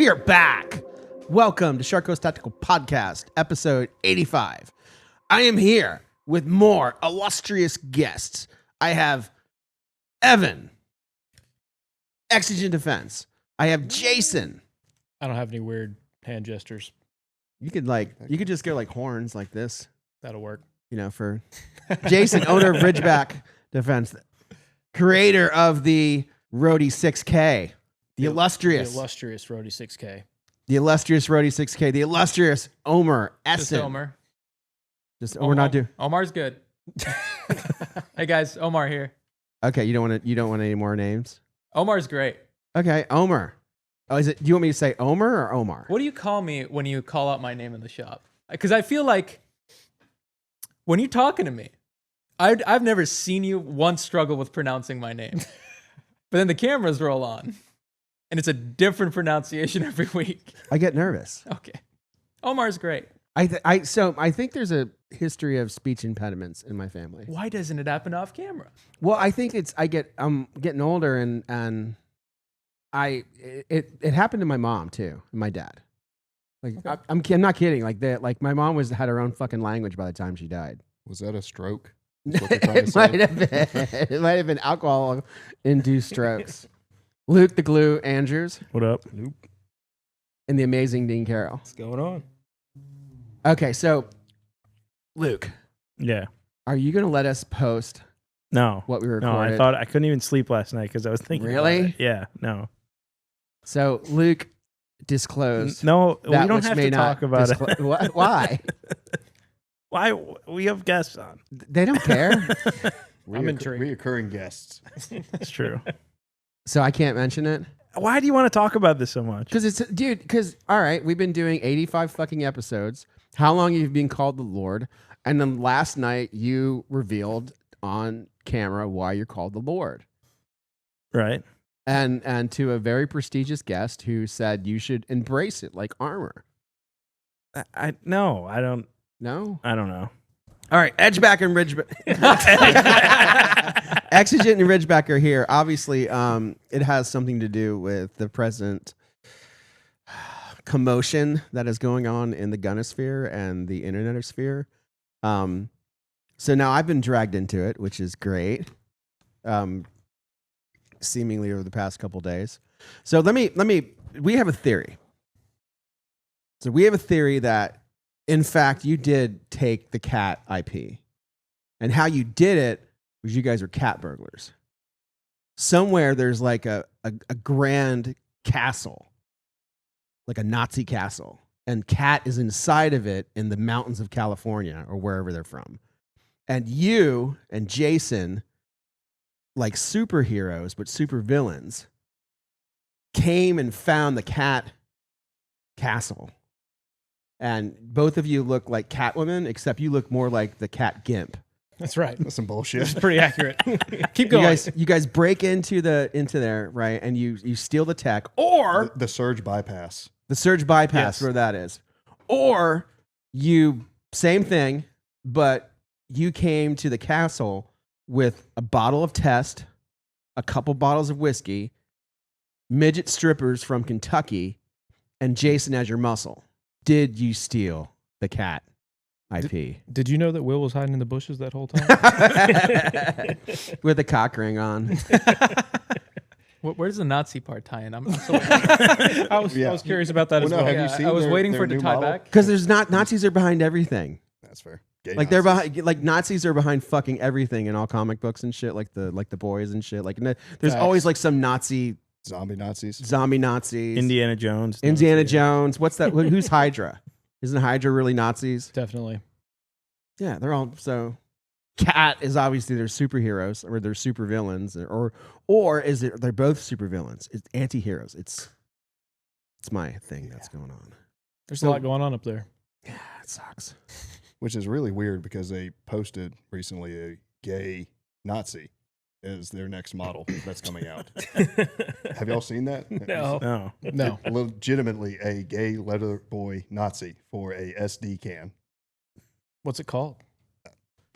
We are back. Welcome to Shark Coast Tactical Podcast, episode 85. I am here with more illustrious guests. I have Evan, Exigent Defense. I have Jason. I don't have any weird hand gestures. You could just go like horns like this. That'll work. You know, for Jason, owner of Ridgeback Defense, creator of the Roadie 6K, the illustrious Roadie 6K. The illustrious Roadie 6K, the illustrious Omer Essen. Just Omer. We're not doing. Omar's good. Hey guys, Omar here. Okay, you don't want any more names? Omar's great. Okay, Omer. Oh, do you want me to say Omer or Omar? What do you call me when you call out my name in the shop? Because I feel like when you're talking to me, I've never seen you once struggle with pronouncing my name. But then the cameras roll on, and it's a different pronunciation every week. I get nervous. Okay. Omar's great. So I think there's a history of speech impediments in my family. Why doesn't it happen off camera? Well, I think I'm getting older and it happened to my mom too, and my dad. Like okay. I'm not kidding. Like my mom had her own fucking language by the time she died. Was that a stroke? It might have been. It might have been alcohol-induced strokes. Luke the Glue Andrews. What up? Nope. And the amazing Dean Carroll. What's going on? Okay, so Luke. Yeah. Are you going to let us post No. what we recorded? No, I thought I couldn't even sleep last night because I was thinking. Really? About it. Yeah. No. So Luke disclosed. No, we don't have to talk about it. Why? Why? We have guests on. They don't care. I'm intrigued. Reoccurring guests. It's true. So I can't mention it? Why do you want to talk about this so much? Because all right, we've been doing 85 fucking episodes. How long you've been called the Lord? And then last night you revealed on camera why you're called the Lord. Right. And to a very prestigious guest who said you should embrace it like armor. I don't. No? I don't know. All right, Edgeback and Ridgeback. Exigent and Ridgeback are here. Obviously, it has something to do with the present commotion that is going on in the gunosphere and the internetosphere. So now I've been dragged into it, which is great. Seemingly over the past couple days. So we have a theory. So we have a theory that, in fact, you did take the cat IP. And how you did it was you guys were cat burglars. Somewhere there's like a grand castle, like a Nazi castle. And Cat is inside of it in the mountains of California or wherever they're from. And you and Jason, like superheroes, but super villains, came and found the cat castle. And both of you look like Catwoman, except you look more like the cat Gimp. That's right. That's some bullshit. It's pretty accurate. Keep going. You guys break into there, right? And you steal the tech, or the surge bypass. The surge bypass, yes. Where that is. Or you, same thing, but you came to the castle with a bottle of Test, a couple bottles of whiskey, midget strippers from Kentucky, and Jason as your muscle. Did you steal the cat IP? Did you know that Will was hiding in the bushes that whole time? With a cock ring on. Where's the Nazi part tie in? I was curious about that as well. Have you seen I was waiting for it to tie model? back. Because Nazis are behind everything. That's fair. Gay like Nazis. they're behind, Nazis are behind fucking everything in all comic books and shit, like the Boys and shit. Like there's Facts. always like some Nazi. Zombie Nazis. Indiana Jones. Jones. What's that? Who's Hydra? Isn't Hydra really Nazis? Definitely. Yeah, they're all so. Cat is obviously they're superheroes or they're super villains or is it they're both super villains? It's anti-heroes. It's my thing that's going on. There's a lot going on up there. Yeah, it sucks. Which is really weird because they posted recently a gay Nazi as their next model that's coming out. Have y'all seen that? No. Legitimately a gay leather boy Nazi for a SD can. What's it called?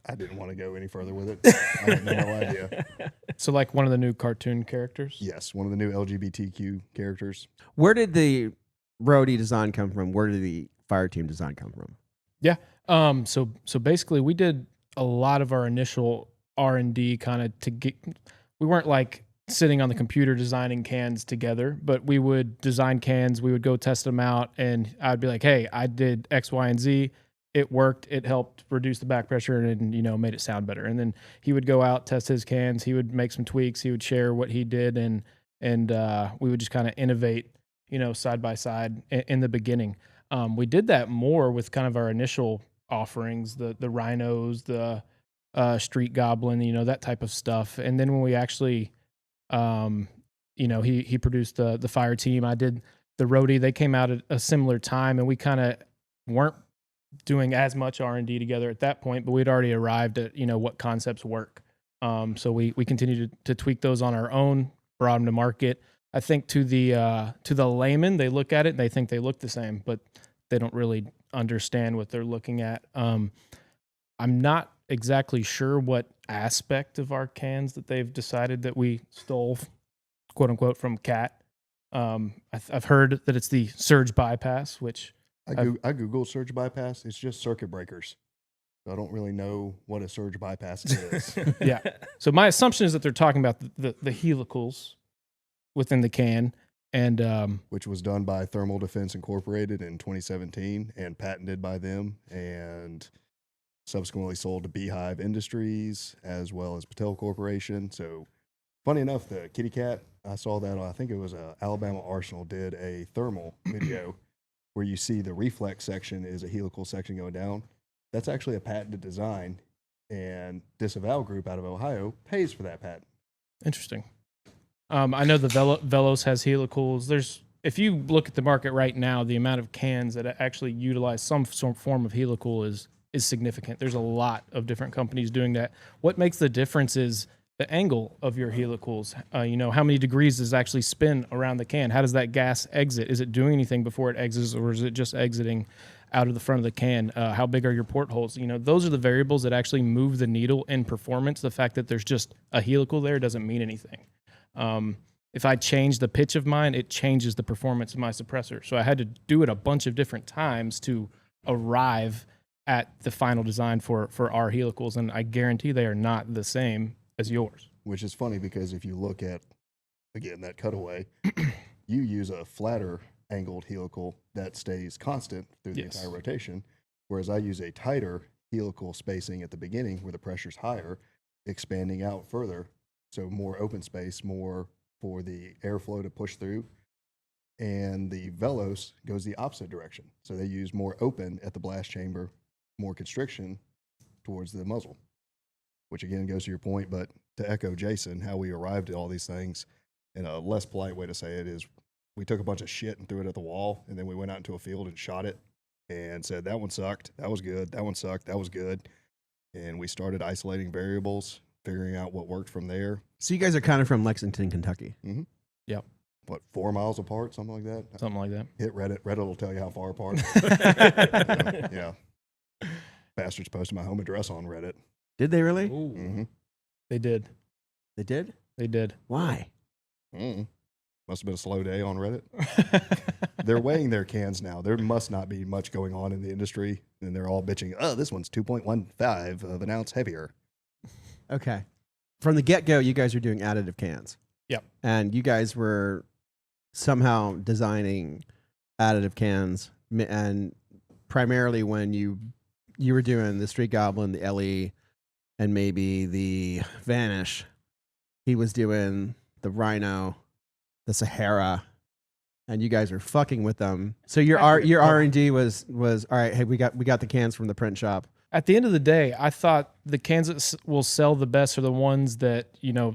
I didn't want to go any further with it. I had no idea. So like one of the new cartoon characters? Yes, one of the new LGBTQ characters. Where did the roadie design come from? Where did the fire team design come from? Yeah. So basically, we did a lot of our initial R&D kind of to get. We weren't like sitting on the computer designing cans together, but we would design cans. We would go test them out, and I'd be like, "Hey, I did X, Y, and Z. It worked. It helped reduce the back pressure and made it sound better." And then he would go out, test his cans. He would make some tweaks. He would share what he did, and we would just kind of innovate, side by side in the beginning. We did that more with kind of our initial offerings, the rhinos, the street goblin, that type of stuff. And then when we actually, he produced the fire team. I did the roadie. They came out at a similar time, and we kind of weren't doing as much R&D together at that point, but we'd already arrived at what concepts work. So we continued to tweak those on our own, brought them to market. I think to the layman, they look at it and they think they look the same, but they don't really understand what they're looking at. I'm not exactly sure what aspect of our cans that they've decided that we stole, quote unquote, from Cat. I've heard that it's the surge bypass, which I Googled surge bypass. It's just circuit breakers. So I don't really know what a surge bypass is. yeah. So my assumption is that they're talking about the helicals within the can, and which was done by Thermal Defense Incorporated in 2017 and patented by them, and subsequently sold to Beehive Industries as well as Patel Corporation. So funny enough, the Kitty Cat, I saw that, I think it was Alabama Arsenal did a thermal video where you see the reflex section is a helical section going down. That's actually a patented design, and Disavow Group out of Ohio pays for that patent. Interesting. I know the Velos has helicals. If you look at the market right now, the amount of cans that actually utilize some form of helical is significant. There's a lot of different companies doing that. What makes the difference is the angle of your helicals. How many degrees does it actually spin around the can? How does that gas exit? Is it doing anything before it exits, or is it just exiting out of the front of the can? How big are your portholes? Those are the variables that actually move the needle in performance. The fact that there's just a helical there doesn't mean anything. If I change the pitch of mine, it changes the performance of my suppressor. So I had to do it a bunch of different times to arrive at the final design for our helicals, and I guarantee they are not the same as yours. Which is funny because if you look at, again, that cutaway, you use a flatter angled helical that stays constant through the entire rotation, whereas I use a tighter helical spacing at the beginning where the pressure's higher, expanding out further, so more open space, more for the airflow to push through. And the Velos goes the opposite direction, so they use more open at the blast chamber, more constriction towards the muzzle, which again goes to your point. But to echo Jason, how we arrived at all these things, in a less polite way to say it is, we took a bunch of shit and threw it at the wall, and then we went out into a field and shot it and said, that one sucked, that was good, that one sucked, that was good. And we started isolating variables, figuring out what worked from there. So you guys are kind of from Lexington, Kentucky. Mm-hmm. Yep. What, 4 miles apart, something like that? Something like that. Hit Reddit. Reddit will tell you how far apart. Yeah. Bastards posted my home address on Reddit. Did they really? Mm-hmm. They did. They did? They did. Why? Must have been a slow day on Reddit. They're weighing their cans now. There must not be much going on in the industry, and they're all bitching, oh, this one's 2.15 of an ounce heavier. Okay. From the get-go, you guys are doing additive cans. Yep. And you guys were somehow designing additive cans, and primarily when you were doing the Street Goblin, the LE, and maybe the Vanish, he was doing the Rhino, the Sahara, and you guys were fucking with them. So your R&D was all right. Hey, we got the cans from the print shop. At the end of the day, I thought the cans that will sell the best are the ones that,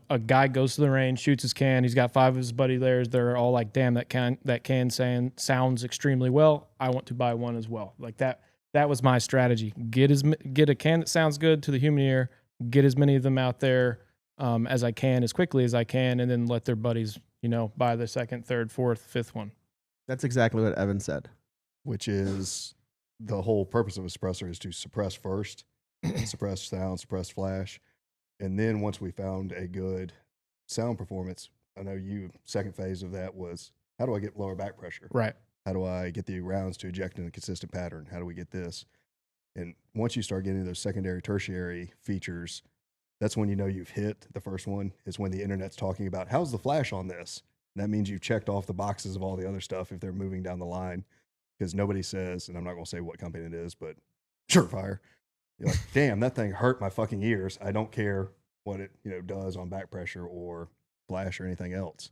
a guy goes to the range, shoots his can, he's got 5 of his buddy there, they're all like, damn, that can sounds extremely well. I want to buy one as well. Like that was my strategy. Get a can that sounds good to the human ear, get as many of them out there as I can, as quickly as I can, and then let their buddies, buy the second, third, fourth, fifth one. That's exactly what Evan said. Which is the whole purpose of a suppressor, is to suppress first, suppress sound, suppress flash. And then once we found a good sound performance, I know second phase of that was, how do I get lower back pressure? Right. How do I get the rounds to eject in a consistent pattern? How do we get this? And once you start getting those secondary, tertiary features, that's when you know you've hit. The first one is when the internet's talking about, how's the flash on this? And that means you've checked off the boxes of all the other stuff if they're moving down the line. Because nobody says, and I'm not going to say what company it is, but Surefire. You're like, damn, that thing hurt my fucking ears. I don't care what it does on back pressure or flash or anything else.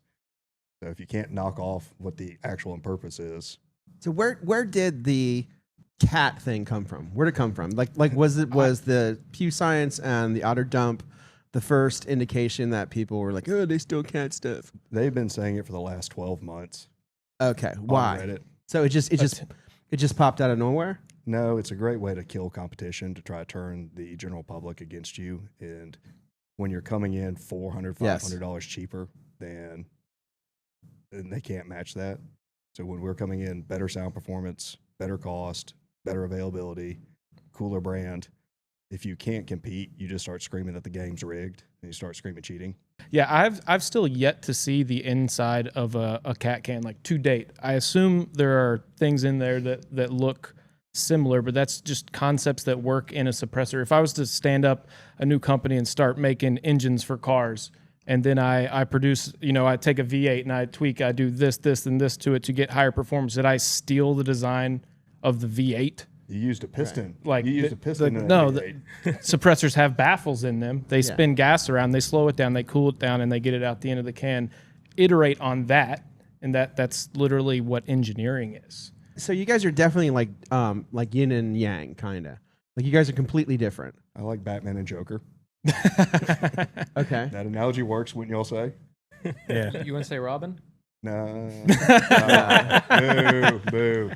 So if you can't knock off what the actual purpose is. So where did the cat thing come from? Where did it come from? Like was the Pew Science and the Otter Dump the first indication that people were like, oh, they steal cat stuff? They've been saying it for the last 12 months. Okay, why? Reddit. So it just popped out of nowhere? No, it's a great way to kill competition, to try to turn the general public against you. And when you're coming in $400, $500 cheaper, then they can't match that. So when we're coming in better sound performance, better cost, better availability, cooler brand, if you can't compete, you just start screaming that the game's rigged and you start screaming cheating. Yeah, I've still yet to see the inside of a cat can, like, to date. I assume there are things in there that look similar, but that's just concepts that work in a suppressor. If I was to stand up a new company and start making engines for cars, and then I produce, I take a V8 and I tweak, I do this, and this to it to get higher performance, did I steal the design of the V8? You used a piston. Right. Like, you used a piston. The suppressors have baffles in them. They spin gas around, they slow it down, they cool it down, and they get it out the end of the can. Iterate on that, and that's literally what engineering is. So you guys are definitely like yin and yang, kind of. Like, you guys are completely different. I like Batman and Joker. Okay. That analogy works, wouldn't you all say? Yeah. You want to say Robin? No. Boo.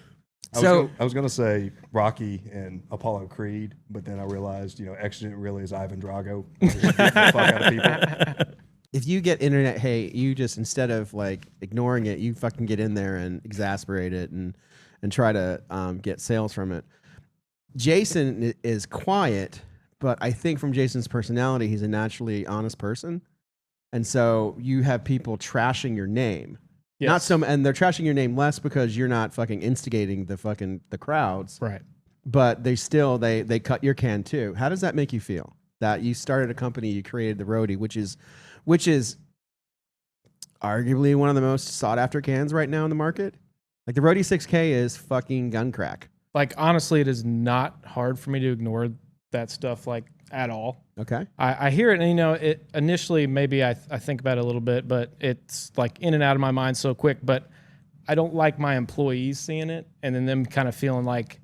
I was going to say Rocky and Apollo Creed, but then I realized, Exigent really is Ivan Drago. Just beat the fuck out of people. If you get internet hate, you just, instead of like ignoring it, you fucking get in there and exasperate it and try to get sales from it. Jason is quiet, but I think from Jason's personality, he's a naturally honest person. And so you have people trashing your name. Yes. And they're trashing your name less because you're not fucking instigating the crowds. Right. But they cut your can too. How does that make you feel? That you started a company, you created the Roadie, which is arguably one of the most sought after cans right now in the market. Like, the Roadie 6K is fucking gun crack. Like, honestly, it is not hard for me to ignore that stuff, like, at all. Okay. I hear it, and it initially maybe I think about it a little bit, but it's like in and out of my mind so quick. But I don't like my employees seeing it, and then them kind of feeling like,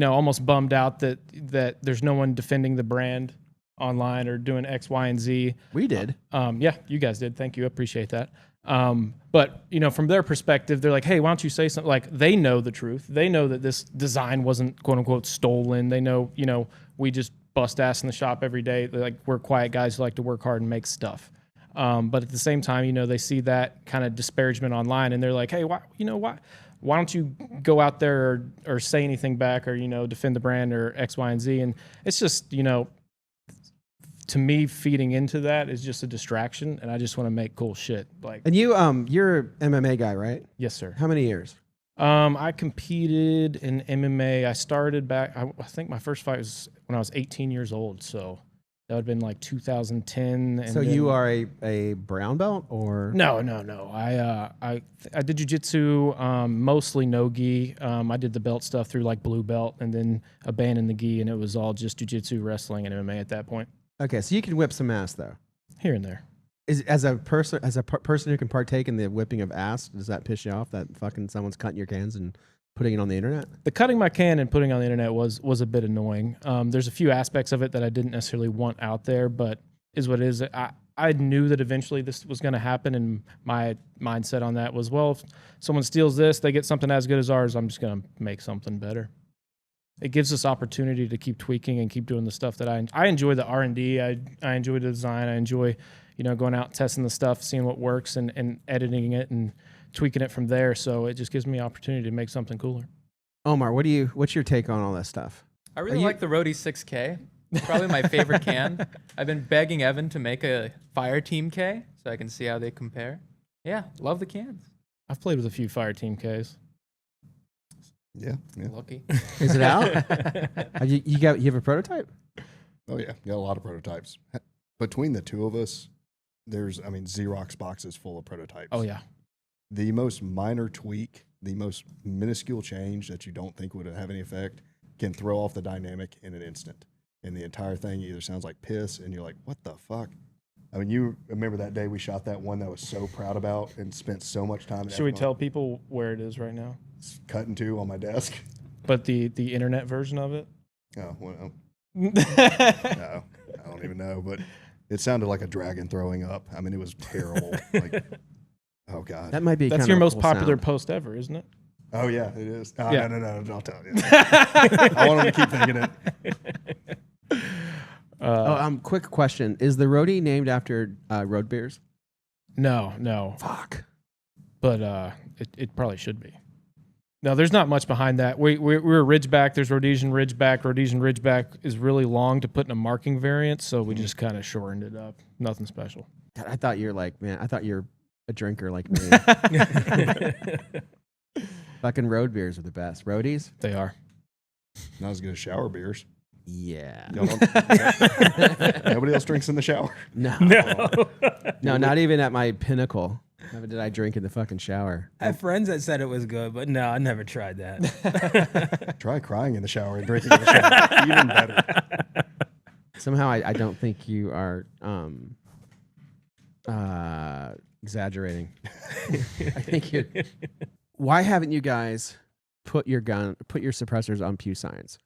almost bummed out that there's no one defending the brand online or doing X, Y, and Z. We did. Yeah, you guys did. Thank you. I appreciate that. But from their perspective, they're like, hey, why don't you say something? Like, they know the truth. They know that this design wasn't quote unquote stolen. They know, we just bust ass in the shop every day. They're like, we're quiet guys who like to work hard and make stuff. But at the same time, they see that kind of disparagement online, and they're like, hey, why don't you go out there or say anything back, or, defend the brand or X, Y, and Z? And it's just, to me, feeding into that is just a distraction, and I just want to make cool shit. Like, And you're an MMA guy, right? yes, sir. How many years? I competed in MMA. I started back, I think my first fight was when I was 18 years old. So that would have been like 2010. And so you are a brown belt, or? No. I did jiu-jitsu, mostly no gi. I did the belt stuff through like blue belt, and then abandoned the gi, and it was all just jiu-jitsu, wrestling, and MMA at that point. Okay, so you can whip some ass though. Here and there. As a person who can partake in the whipping of ass, does that piss you off that fucking someone's cutting your cans and putting it on the internet? The cutting my can and putting it on the internet was a bit annoying. There's a few aspects of it that I didn't necessarily want out there, but is what it is. I knew that eventually this was going to happen, and my mindset on that was, well, if someone steals this, they get something as good as ours, I'm just going to make something better. It gives us opportunity to keep tweaking and keep doing the stuff that I enjoy. The R&D, I enjoy the design, I enjoy going out, testing the stuff, seeing what works, and editing it and tweaking it from there. So it just gives me opportunity to make something cooler. Omar, what's your take on all that stuff? I really like the Roadie 6K. It's probably my favorite can. I've been begging Evan to make a Fire Team K so I can see how they compare. Yeah, love the cans. I've played with a few Fire Team Ks. Yeah. Lucky. Is it out? You have a prototype? Oh yeah, got a lot of prototypes. Between the two of us, there's Xerox boxes full of prototypes. Oh yeah. The most minor tweak, the most minuscule change that you don't think would have any effect can throw off the dynamic in an instant. And the entire thing either sounds like piss and you're like, what the fuck? I mean, you remember that day we shot that one that I was so proud about and spent so much time. Should we tell people where it is right now? It's cut in two on my desk. But the internet version of it? Oh, well, no, I don't even know. But it sounded like a dragon throwing up. I mean, it was terrible. Like, oh, God. That might be That's kind your of a most cool popular sound. post ever, isn't it? Oh, yeah, it is. Oh, Yeah. No, I'll tell you. I want them to keep thinking it. Quick question. Is the roadie named after road beers? No. Fuck. But it probably should be. No, there's not much behind that. We're Ridgeback. There's Rhodesian Ridgeback. Rhodesian Ridgeback is really long to put in a marking variant, so we just kind of shortened it up. Nothing special. God, I thought you were like, man, I thought you're a drinker like me. Fucking road beers are the best. Roadies? They are. Not as good as shower beers. Yeah. Nobody else drinks in the shower. No, not even at my pinnacle. Never did I drink in the fucking shower. I have friends that said it was good, but no, I never tried that. Try crying in the shower and drinking in the shower. Even better. Somehow I don't think you are exaggerating. I think you're. Why haven't you guys put your suppressors on Pew Science?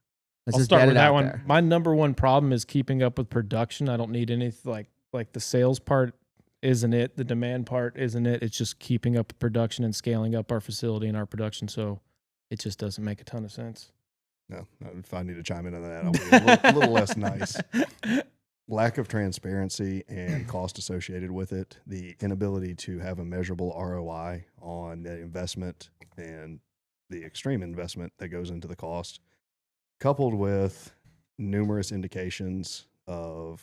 Let's I'll just start get with it that out one. there. My number one problem is keeping up with production. I don't need anything like the sales part isn't it. The demand part isn't it. It's just keeping up with production and scaling up our facility and our production. So it just doesn't make a ton of sense. No, if I need to chime in on that, I'll be a little less nice. Lack of transparency and cost associated with it, the inability to have a measurable ROI on the investment and the extreme investment that goes into the cost, coupled with numerous indications of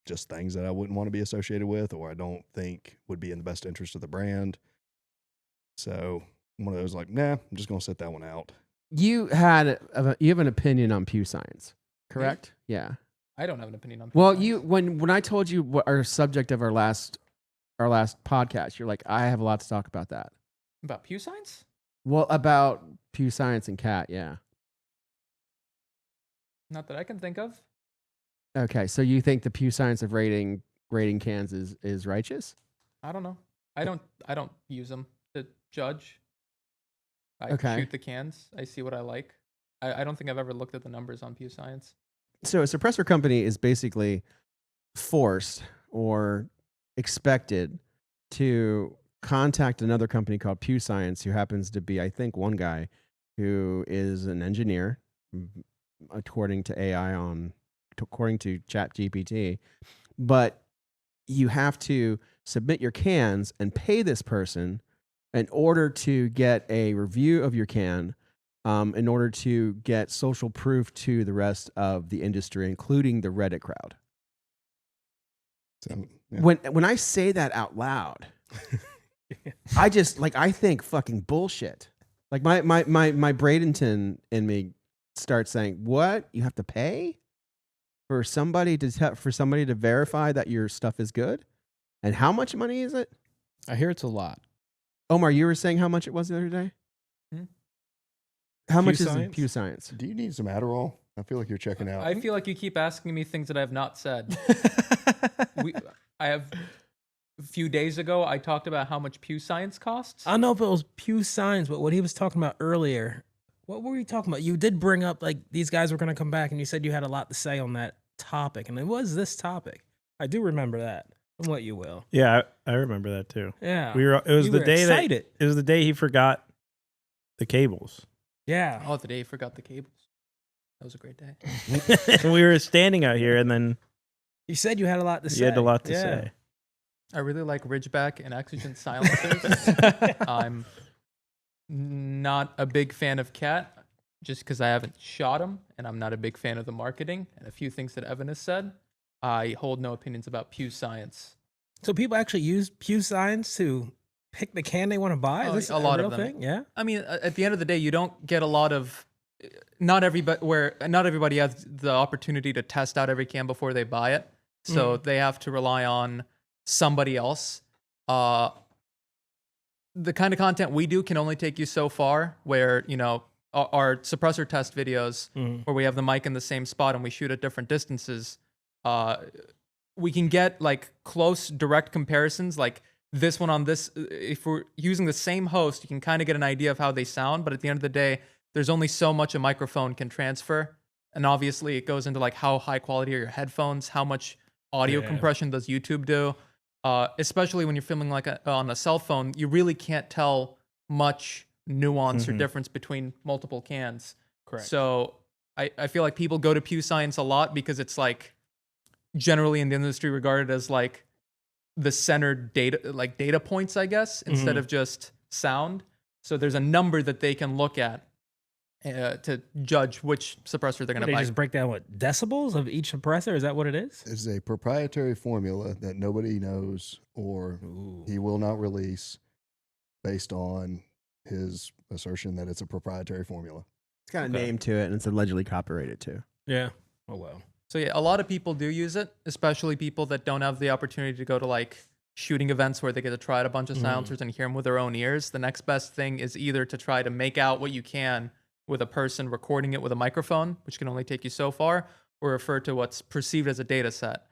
just things that I wouldn't want to be associated with or I don't think would be in the best interest of the brand. So one of those like, nah, I'm just going to sit that one out. You have an opinion on Pew Science, correct? Yeah. I don't have an opinion on. Well, Pew you Science. when I told you what our subject of our last podcast, you're like, I have a lot to talk about that. About Pew Science? Well, about Pew Science and Cat, yeah. Not that I can think of. Okay, so you think the Pew Science of rating cans is righteous? I don't know. I don't use them to judge. I Okay. shoot the cans. I see what I like. I don't think I've ever looked at the numbers on Pew Science. So a suppressor company is basically forced or expected to contact another company called Pew Science, who happens to be, I think, one guy who is an engineer, according to ChatGPT. But you have to submit your cans and pay this person in order to get a review of your can, in order to get social proof to the rest of the industry, including the Reddit crowd. So, yeah. When I say that out loud, I just I think fucking bullshit. Like my Bradenton in me starts saying, "What? You have to pay for somebody to verify that your stuff is good? And how much money is it?" I hear it's a lot. Omar, you were saying how much it was the other day? Hmm? How Pew much is Science? Pew Science? Do you need some Adderall? I feel like you're checking out. I feel like you keep asking me things that I have not said. A few days ago, I talked about how much Pew Science costs. I don't know if it was Pew Science, but what he was talking about earlier, what were you talking about? You did bring up these guys were going to come back, and you said you had a lot to say on that topic, and it was this topic. I do remember that. From what you will. Yeah, I remember that too. Yeah. It was You the were day excited. it was the day he forgot the cables. Yeah. Oh, the day I forgot the cables. That was a great day. And we were standing out here, and then You said you had a lot to say. you had a lot to Yeah. say. I really like Ridgeback and Exigent silencers. I'm not a big fan of Cat, just because I haven't shot him, and I'm not a big fan of the marketing and a few things that Evan has said. I hold no opinions about Pew Science. So people actually use Pew Science to pick the can they want to buy? Is Oh, this a lot real of them. thing? Yeah. I mean, at the end of the day, you don't get a lot of. Not everybody has the opportunity to test out every can before they buy it, so they have to rely on somebody else. The kind of content we do can only take you so far. Where our suppressor test videos, where we have the mic in the same spot and we shoot at different distances, we can get like close direct comparisons, like this one on this. If we're using the same host, you can kind of get an idea of how they sound. But at the end of the day, there's only so much a microphone can transfer. And obviously it goes into like how high quality are your headphones, how much audio compression does YouTube do? Especially when you're filming like on a cell phone, you really can't tell much nuance or difference between multiple cans. Correct. So I feel like people go to Pew Science a lot because it's like generally in the industry regarded as like the centered data points, I guess, instead of just sound. So there's a number that they can look at to judge which suppressor they're going to They buy. just break down what decibels of each suppressor. Is that what it is? It's a proprietary formula that nobody knows or he will not release based on his assertion that it's a proprietary formula. It's got a name to it, and it's allegedly copyrighted too. Yeah. Oh well. So yeah, a lot of people do use it, especially people that don't have the opportunity to go to like shooting events where they get to try out a bunch of silencers and hear them with their own ears. The next best thing is either to try to make out what you can with a person recording it with a microphone, which can only take you so far, or refer to what's perceived as a data set.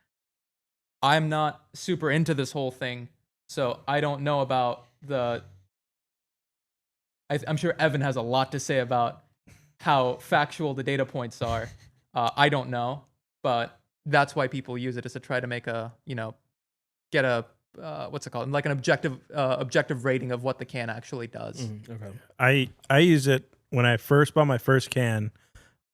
I'm not super into this whole thing, so I don't know about I'm sure Evan has a lot to say about how factual the data points are. I don't know, but that's why people use it, is to try to make get a what's it called, like an objective rating of what the can actually does. Okay. I use it when I first bought my first can.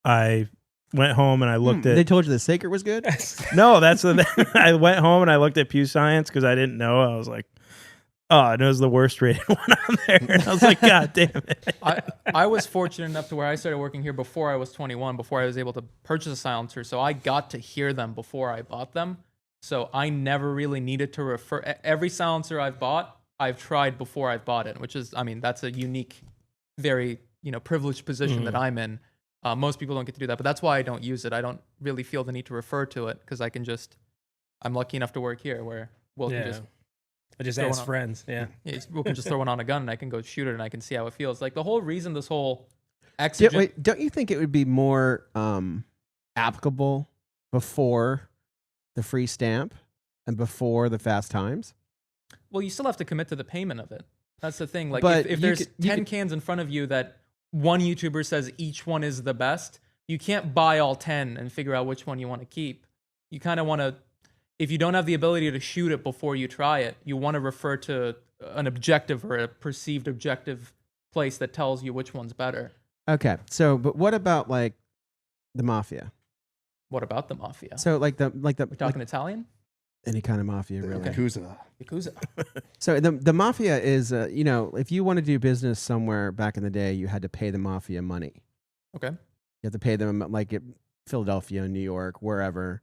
I went home and I looked They at. told you the Sacred was good? No, that's I went home and I looked at Pew Science because I didn't know. I was like, oh, and it was the worst rated one on there. And I was like, God damn it. I was fortunate enough to where I started working here before I was 21, before I was able to purchase a silencer. So I got to hear them before I bought them. So I never really needed to refer. Every silencer I've bought, I've tried before I've bought it, which is, I mean, that's a unique, very, privileged position that I'm in. Most people don't get to do that, but that's why I don't use it. I don't really feel the need to refer to it because I'm lucky enough to work here where Will can just I just throw ask one on. friends. Yeah. Will can just throw one on a gun and I can go shoot it and I can see how it feels. Like the whole reason this whole Exigent. Don't you think it would be more applicable before the free stamp and before the fast times? Well, you still have to commit to the payment of it. That's the thing. Like But if you there's could- 10 cans in front of you that one YouTuber says each one is the best, you can't buy all 10 and figure out which one you want to keep. You kind of want to, if you don't have the ability to shoot it before you try it, you want to refer to an objective or a perceived objective place that tells you which one's better. Okay, so but what about like the mafia? What about the mafia? So like We're talking like Italian? any kind of mafia, really. Yakuza. Yakuza. So the mafia is, if you want to do business somewhere back in the day, you had to pay the mafia money. Okay. You have to pay them like at Philadelphia, New York, wherever.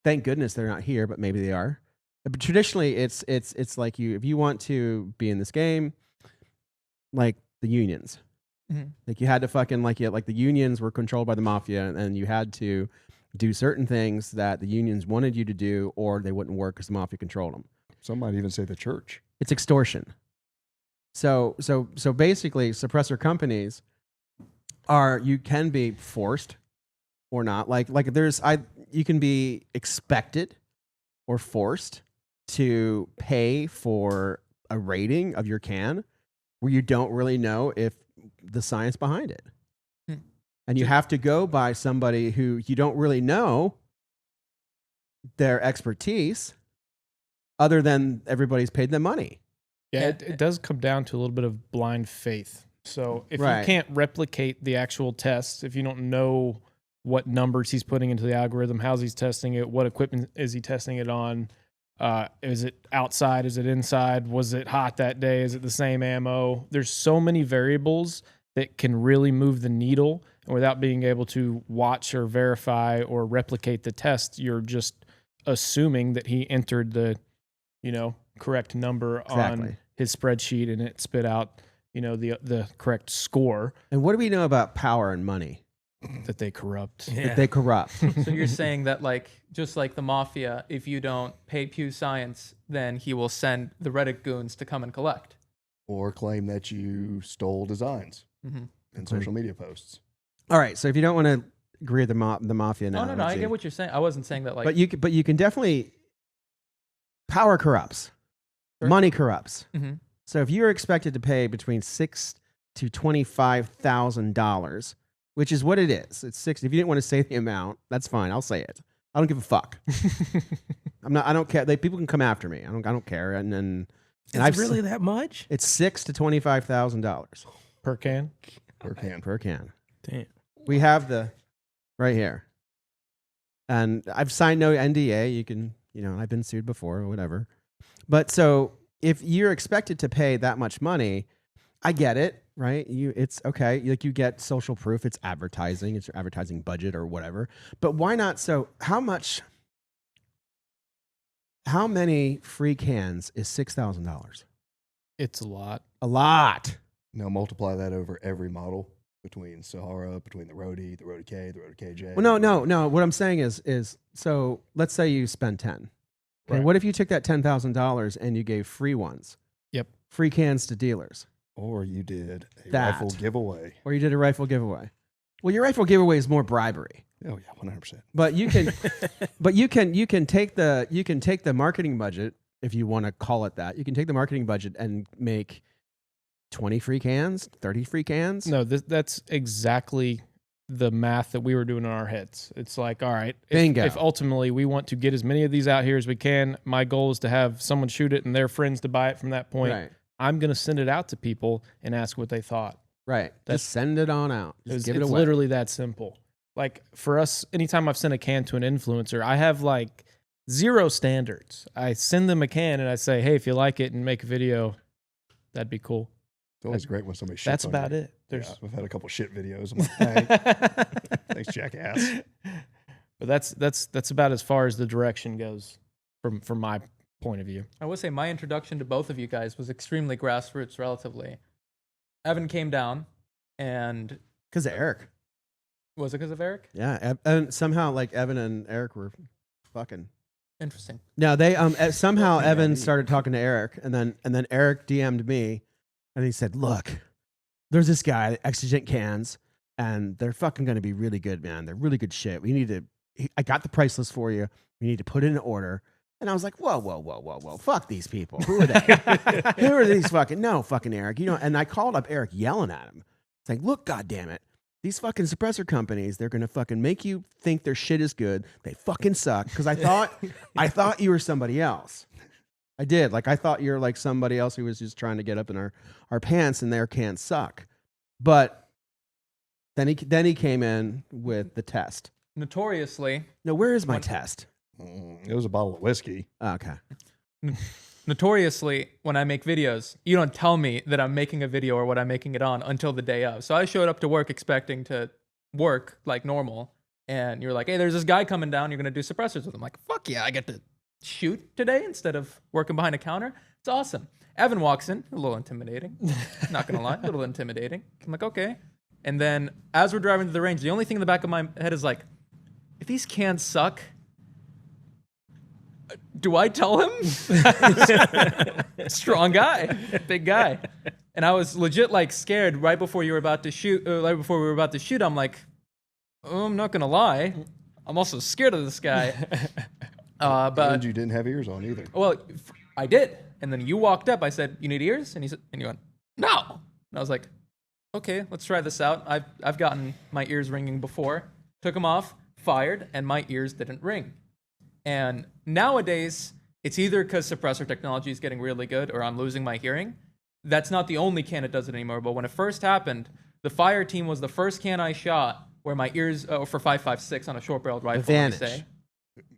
Thank goodness they're not here, but maybe they are. But traditionally, it's like if you want to be in this game, like the unions, like you had to fucking like the unions were controlled by the mafia, and you had to do certain things that the unions wanted you to do, or they wouldn't work because the mafia controlled them. Some might even say the church. It's extortion. So basically, suppressor companies you can be forced or not. Like you can be expected or forced to pay for a rating of your can where you don't really know if the science behind it. And you have to go by somebody who you don't really know their expertise other than everybody's paid them money. Yeah, it does come down to a little bit of blind faith. So if Right. you can't replicate the actual tests, if you don't know what numbers he's putting into the algorithm, how's he's testing it, what equipment is he testing it on, is it outside, is it inside, was it hot that day, is it the same ammo? There's so many variables that can really move the needle, and without being able to watch or verify or replicate the test, you're just assuming that he entered the correct number Exactly. on his spreadsheet, and it spit out, the correct score And what do we know about power and money that they corrupt. that they corrupt? So you're saying that, like, just like the mafia, if you don't pay Pew Science, then he will send the Reddit goons to come and collect. Or claim that you stole designs Mm-hmm. in social media posts. All right, so if you don't want to agree with the mafia No, now, no, I get what you're saying. I wasn't saying that, like, but you can definitely power corrupts, Sure. money corrupts. Mhm. So if you're expected to pay between $6,000 to $25,000, which is what it is, it's six. If you didn't want to say the amount, that's fine. I'll say it. I don't give a fuck. I don't care. People can come after me. I don't care. And It's really that much? It's $6,000 to $25,000 Per can. Per can. per can. Damn. We have the right here, and I've signed no NDA. You can, I've been sued before or whatever. But so if you're expected to pay that much money, I get it, right? It's okay. Like, you get social proof. It's advertising. It's your advertising budget or whatever. But why not? So how many free cans is $6,000? It's a lot. A lot. Now multiply that over every model between Sahara, between the Roadie K, the Roadie KJ. Well, no. What I'm saying is so let's say you spend 10. Okay, Right. what if you took that $10,000 and you gave free ones? Yep. Free cans to dealers. Or you did a That. rifle giveaway. Or you did a rifle giveaway. Well, your rifle giveaway is more bribery. Oh yeah, 100%. But you can you can take the marketing budget, if you want to call it that. You can take the marketing budget and make 20 free cans, 30 free cans. No, that's exactly the math that we were doing in our heads. It's like, all right, Bingo. if ultimately we want to get as many of these out here as we can, my goal is to have someone shoot it and their friends to buy it from that point. Right. I'm going to send it out to people and ask what they thought. Right. That's- Just send it on out. Just give it It's away. literally that simple. Like, for us, anytime I've sent a can to an influencer, I have like 0 standards. I send them a can and I say, hey, if you like it and make a video, that'd be cool. It's always great when somebody shits That's on about you. it. There's Yeah, I've had a couple shit videos. I'm like, hey, thanks, jackass. But that's about as far as the direction goes from my point of view. I would say my introduction to both of you guys was extremely grassroots, relatively. Evan came down, and Because of Eric. was it because of Eric? Yeah. And somehow, like, Evan and Eric were fucking. Interesting. No, they somehow Yeah, Evan he- started talking to Eric, and then Eric DM'd me, and he said, "Look, there's this guy, Exigent cans, and they're fucking gonna be really good, man. They're really good shit. We need to. I got the price list for you. We need to put in an order." And I was like, "Whoa! Fuck these people. Who are they? Who are these fucking? No, fucking Eric. And I called up Eric, yelling at him, saying, "Look, goddamn it." These fucking suppressor companies, they're gonna fucking make you think their shit is good. They fucking suck. Because I thought you were somebody else. I did. Like, I thought you're like somebody else who was just trying to get up in our pants, and their cans suck. But then he came in with the test. Notoriously, No, where is my What- test? It was a bottle of whiskey. Oh, okay. notoriously, when I make videos, you don't tell me that I'm making a video or what I'm making it on until the day of. So I showed up to work expecting to work like normal, and you're like, "Hey, there's this guy coming down. You're gonna do suppressors with him." I'm like, "Fuck yeah, I get to shoot today instead of working behind a counter. It's awesome." Evan walks in, a little intimidating. Not gonna lie, a little intimidating. I'm like, okay. And then as we're driving to the range, the only thing in the back of my head is like, if these cans suck, do I tell him? Strong guy, big guy. And I was legit like scared right before you were about to shoot. Right before we were about to shoot, I'm like, oh, I'm not gonna lie, I'm also scared of this guy. But And you didn't have ears on either. well, I did. And then you walked up. I said, "You need ears?" And you went, "No." And I was like, "Okay, let's try this out." I've gotten my ears ringing before. Took them off, fired, and my ears didn't ring. And nowadays, it's either because suppressor technology is getting really good or I'm losing my hearing. That's not the only can that does it anymore. But when it first happened, the fire team was the first can I shot where my ears for 5.56 on a short-barreled rifle. let me Vanish. say.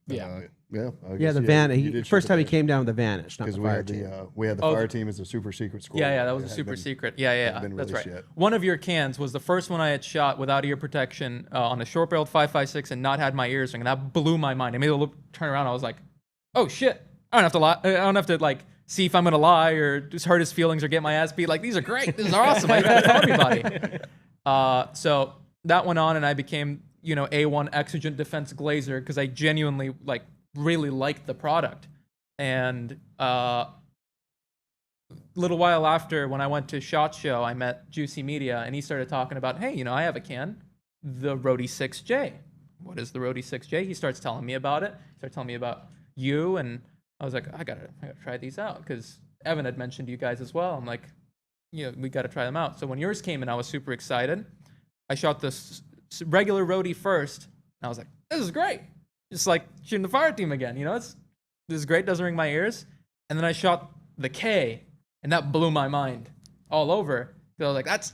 Yeah. Yeah. I Yeah, guess, the you Vanish. did First shoot time he the came down with the Vanish, not because the we fire had team. the Oh, fire team as a super secret squad. Yeah, that was It a hadn't super been- secret. Yeah, hadn't been that's right. released yet. One of your cans was the first one I had shot without ear protection on a short-barreled 5.56 and not had my ears ring. And that blew my mind. I made a look, turn around. I was like, "Oh shit! I don't have to lie. I don't have to like see if I'm gonna lie or just hurt his feelings or get my ass beat. Like, these are great. These are awesome. I gotta tell everybody. So that went on, and I became, A1 Exigent Defense Glazer because I genuinely really liked the product. And little while after, when I went to SHOT Show, I met Juicy Media, and he started talking about, hey, I have a can, the Rody 6J. What is the Rody 6J? He starts telling me about it. He started telling me about you, and I was like, I gotta try these out because Evan had mentioned you guys as well. I'm like, we gotta try them out. So when yours came in, I was super excited. I shot this regular Rody first, and I was like, this is great. Just like shooting the fire team again. This is great. Doesn't ring my ears. And then I shot the K, and that blew my mind all over. So I was like, that's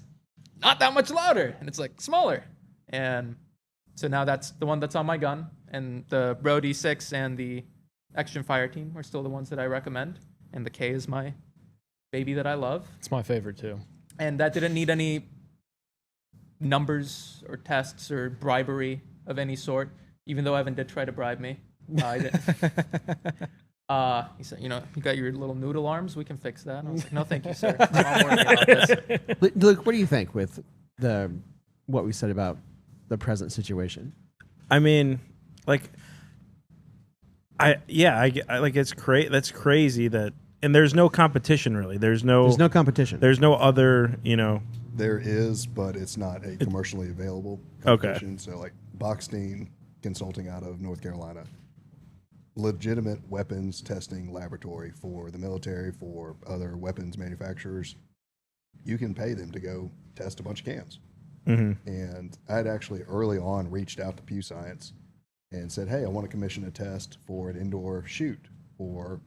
not that much louder, and it's like smaller. And so now that's the one that's on my gun, and the Rody 6 and the Exigent Fire Team are still the ones that I recommend, and the K is my baby that I love. It's my favorite too. And that didn't need any numbers or tests or bribery of any sort, even though Evan did try to bribe me. I didn't. He said, you got your little noodle arms, we can fix that. And I was like, no, thank you, sir. I'm worrying about this. Luke, what do you think with what we said about the present situation? I mean, it's that's crazy that, and there's no competition really. There's no competition. There's no other, There is, but it's not a commercially available Okay. competition. So like Boxstein Consulting out of North Carolina, legitimate weapons testing laboratory for the military, for other weapons manufacturers. You can pay them to go test a bunch of cans. Mm-hmm. And I'd actually early on reached out to Pew Science and said, hey, I want to commission a test for an indoor shoot, or,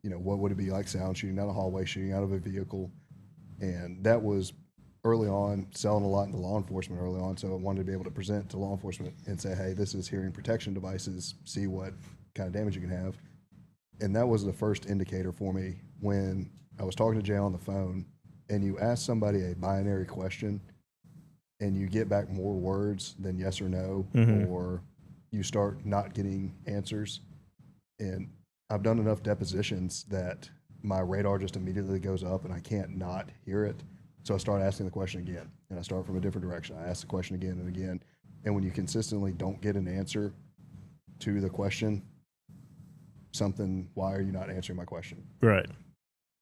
what would it be like sound shooting down a hallway, shooting out of a vehicle. And that was early on, selling a lot into law enforcement early on. So I wanted to be able to present to law enforcement and say, hey, this is hearing protection devices, see what kind of damage you can have. And that was the first indicator for me when I was talking to Jay on the phone, and you ask somebody a binary question and you get back more words than yes or no, Mm-hmm. or you start not getting answers. And I've done enough depositions that my radar just immediately goes up and I can't not hear it. So I start asking the question again, and I start from a different direction. I ask the question again and again. And when you consistently don't get an answer to the question, why are you not answering my question? Right.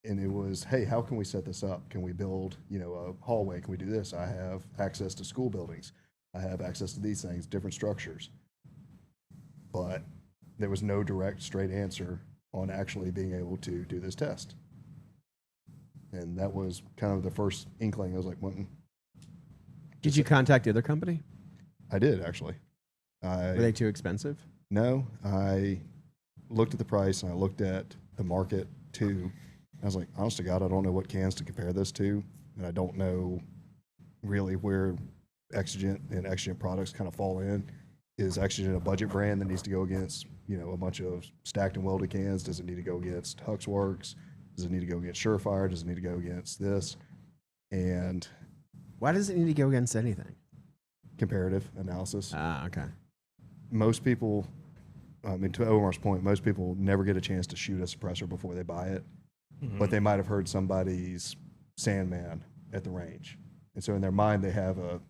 And it was, hey, how can we set this up? Can we build, a hallway? Can we do this? I have access to school buildings. I have access to these things, different structures. But there was no direct, straight answer on actually being able to do this test. And that was kind of the first inkling. I was like, Did you contact the other company? I did, actually. Were they too expensive? No, I looked at the price and I looked at the market too. I was like, honest to God, I don't know what cans to compare this to. And I don't know really where Exigent and Exigent products kind of fall in. Is Exigent a budget brand that needs to go against, a bunch of stacked and welded cans? Does it need to go against Huxworks? Does it need to go against Surefire? Does it need to go against this? And Why does it need to go against anything? comparative analysis. Ah, okay. Most people, to Omar's point, most people never get a chance to shoot a suppressor before they buy it. Mm-hmm. But they might have heard somebody's Sandman at the range. And so in their mind, they have a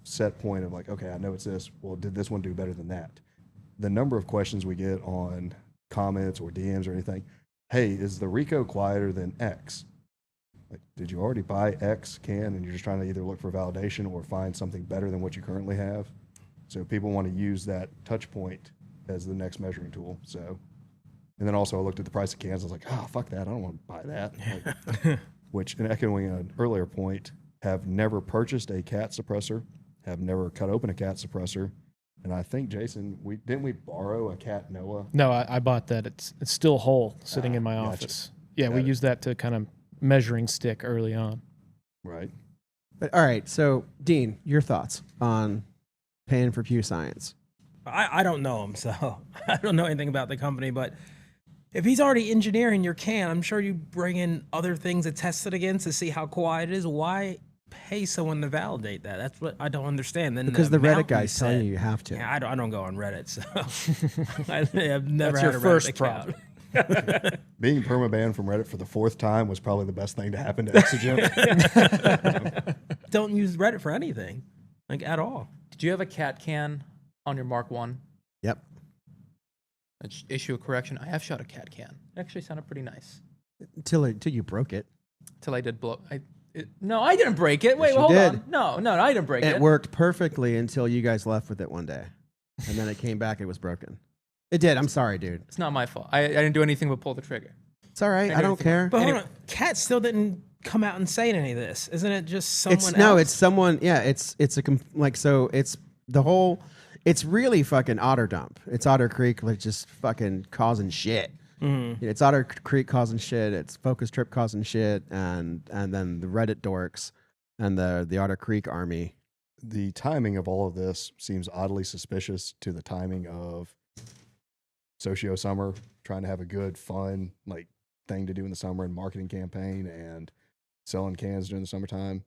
set point of like, okay, I know it's this. Well, did this one do better than that? The number of questions we get on comments or DMs or anything, hey, is the Rico quieter than X? Like, did you already buy X can and you're just trying to either look for validation or find something better than what you currently have? So people want to use that touch point as the next measuring tool. So, and then also I looked at the price of cans. I was like, oh, fuck that. I don't want to buy that. Like, which, in echoing an earlier point, have never purchased a cat suppressor, have never cut open a cat suppressor. And I think, Jason, didn't we borrow a cat Noah? No, I bought that. It's still whole, sitting in my gotcha. office. Yeah, Got we it. used that to kind of measuring stick early on. Right. But all right, so Dean, your thoughts on paying for Pew Science? I don't know him, so I don't know anything about the company. But if he's already engineering your can, I'm sure you bring in other things to test it against to see how quiet it is. Why pay someone to validate that? That's what I don't understand. Then Because the Reddit amount guy's said- telling you have to. Yeah, I don't go on Reddit, so I've never That's had your a Reddit first account. problem. being permabanned from Reddit for the 4th time was probably the best thing to happen to Exigent. Don't use Reddit for anything, like at all. Did you have a cat can on your Mark 1? Yep. Issue a correction. I have shot a cat can. It actually sounded pretty nice. Till you broke it. Till I did blow. No, I didn't break it. Wait, Yes, you hold did. on. No, I didn't break it. It worked perfectly until you guys left with it one day, and then it came back. It was broken. It did. I'm sorry, dude. It's not my fault. I didn't do anything but pull the trigger. It's all right. I don't care. But hold on, Cat still didn't come out and say any of this. Isn't it just someone It's else? no. It's someone. Yeah. It's so. It's the whole. It's really fucking Otter Dump. It's Otter Creek, like just fucking causing shit. Mhm. It's Otter Creek causing shit. It's Focus Trip causing shit, and then the Reddit dorks and the Otter Creek army. The timing of all of this seems oddly suspicious to the timing of Socio Summer, trying to have a good, fun, like thing to do in the summer and marketing campaign and selling cans during the summertime.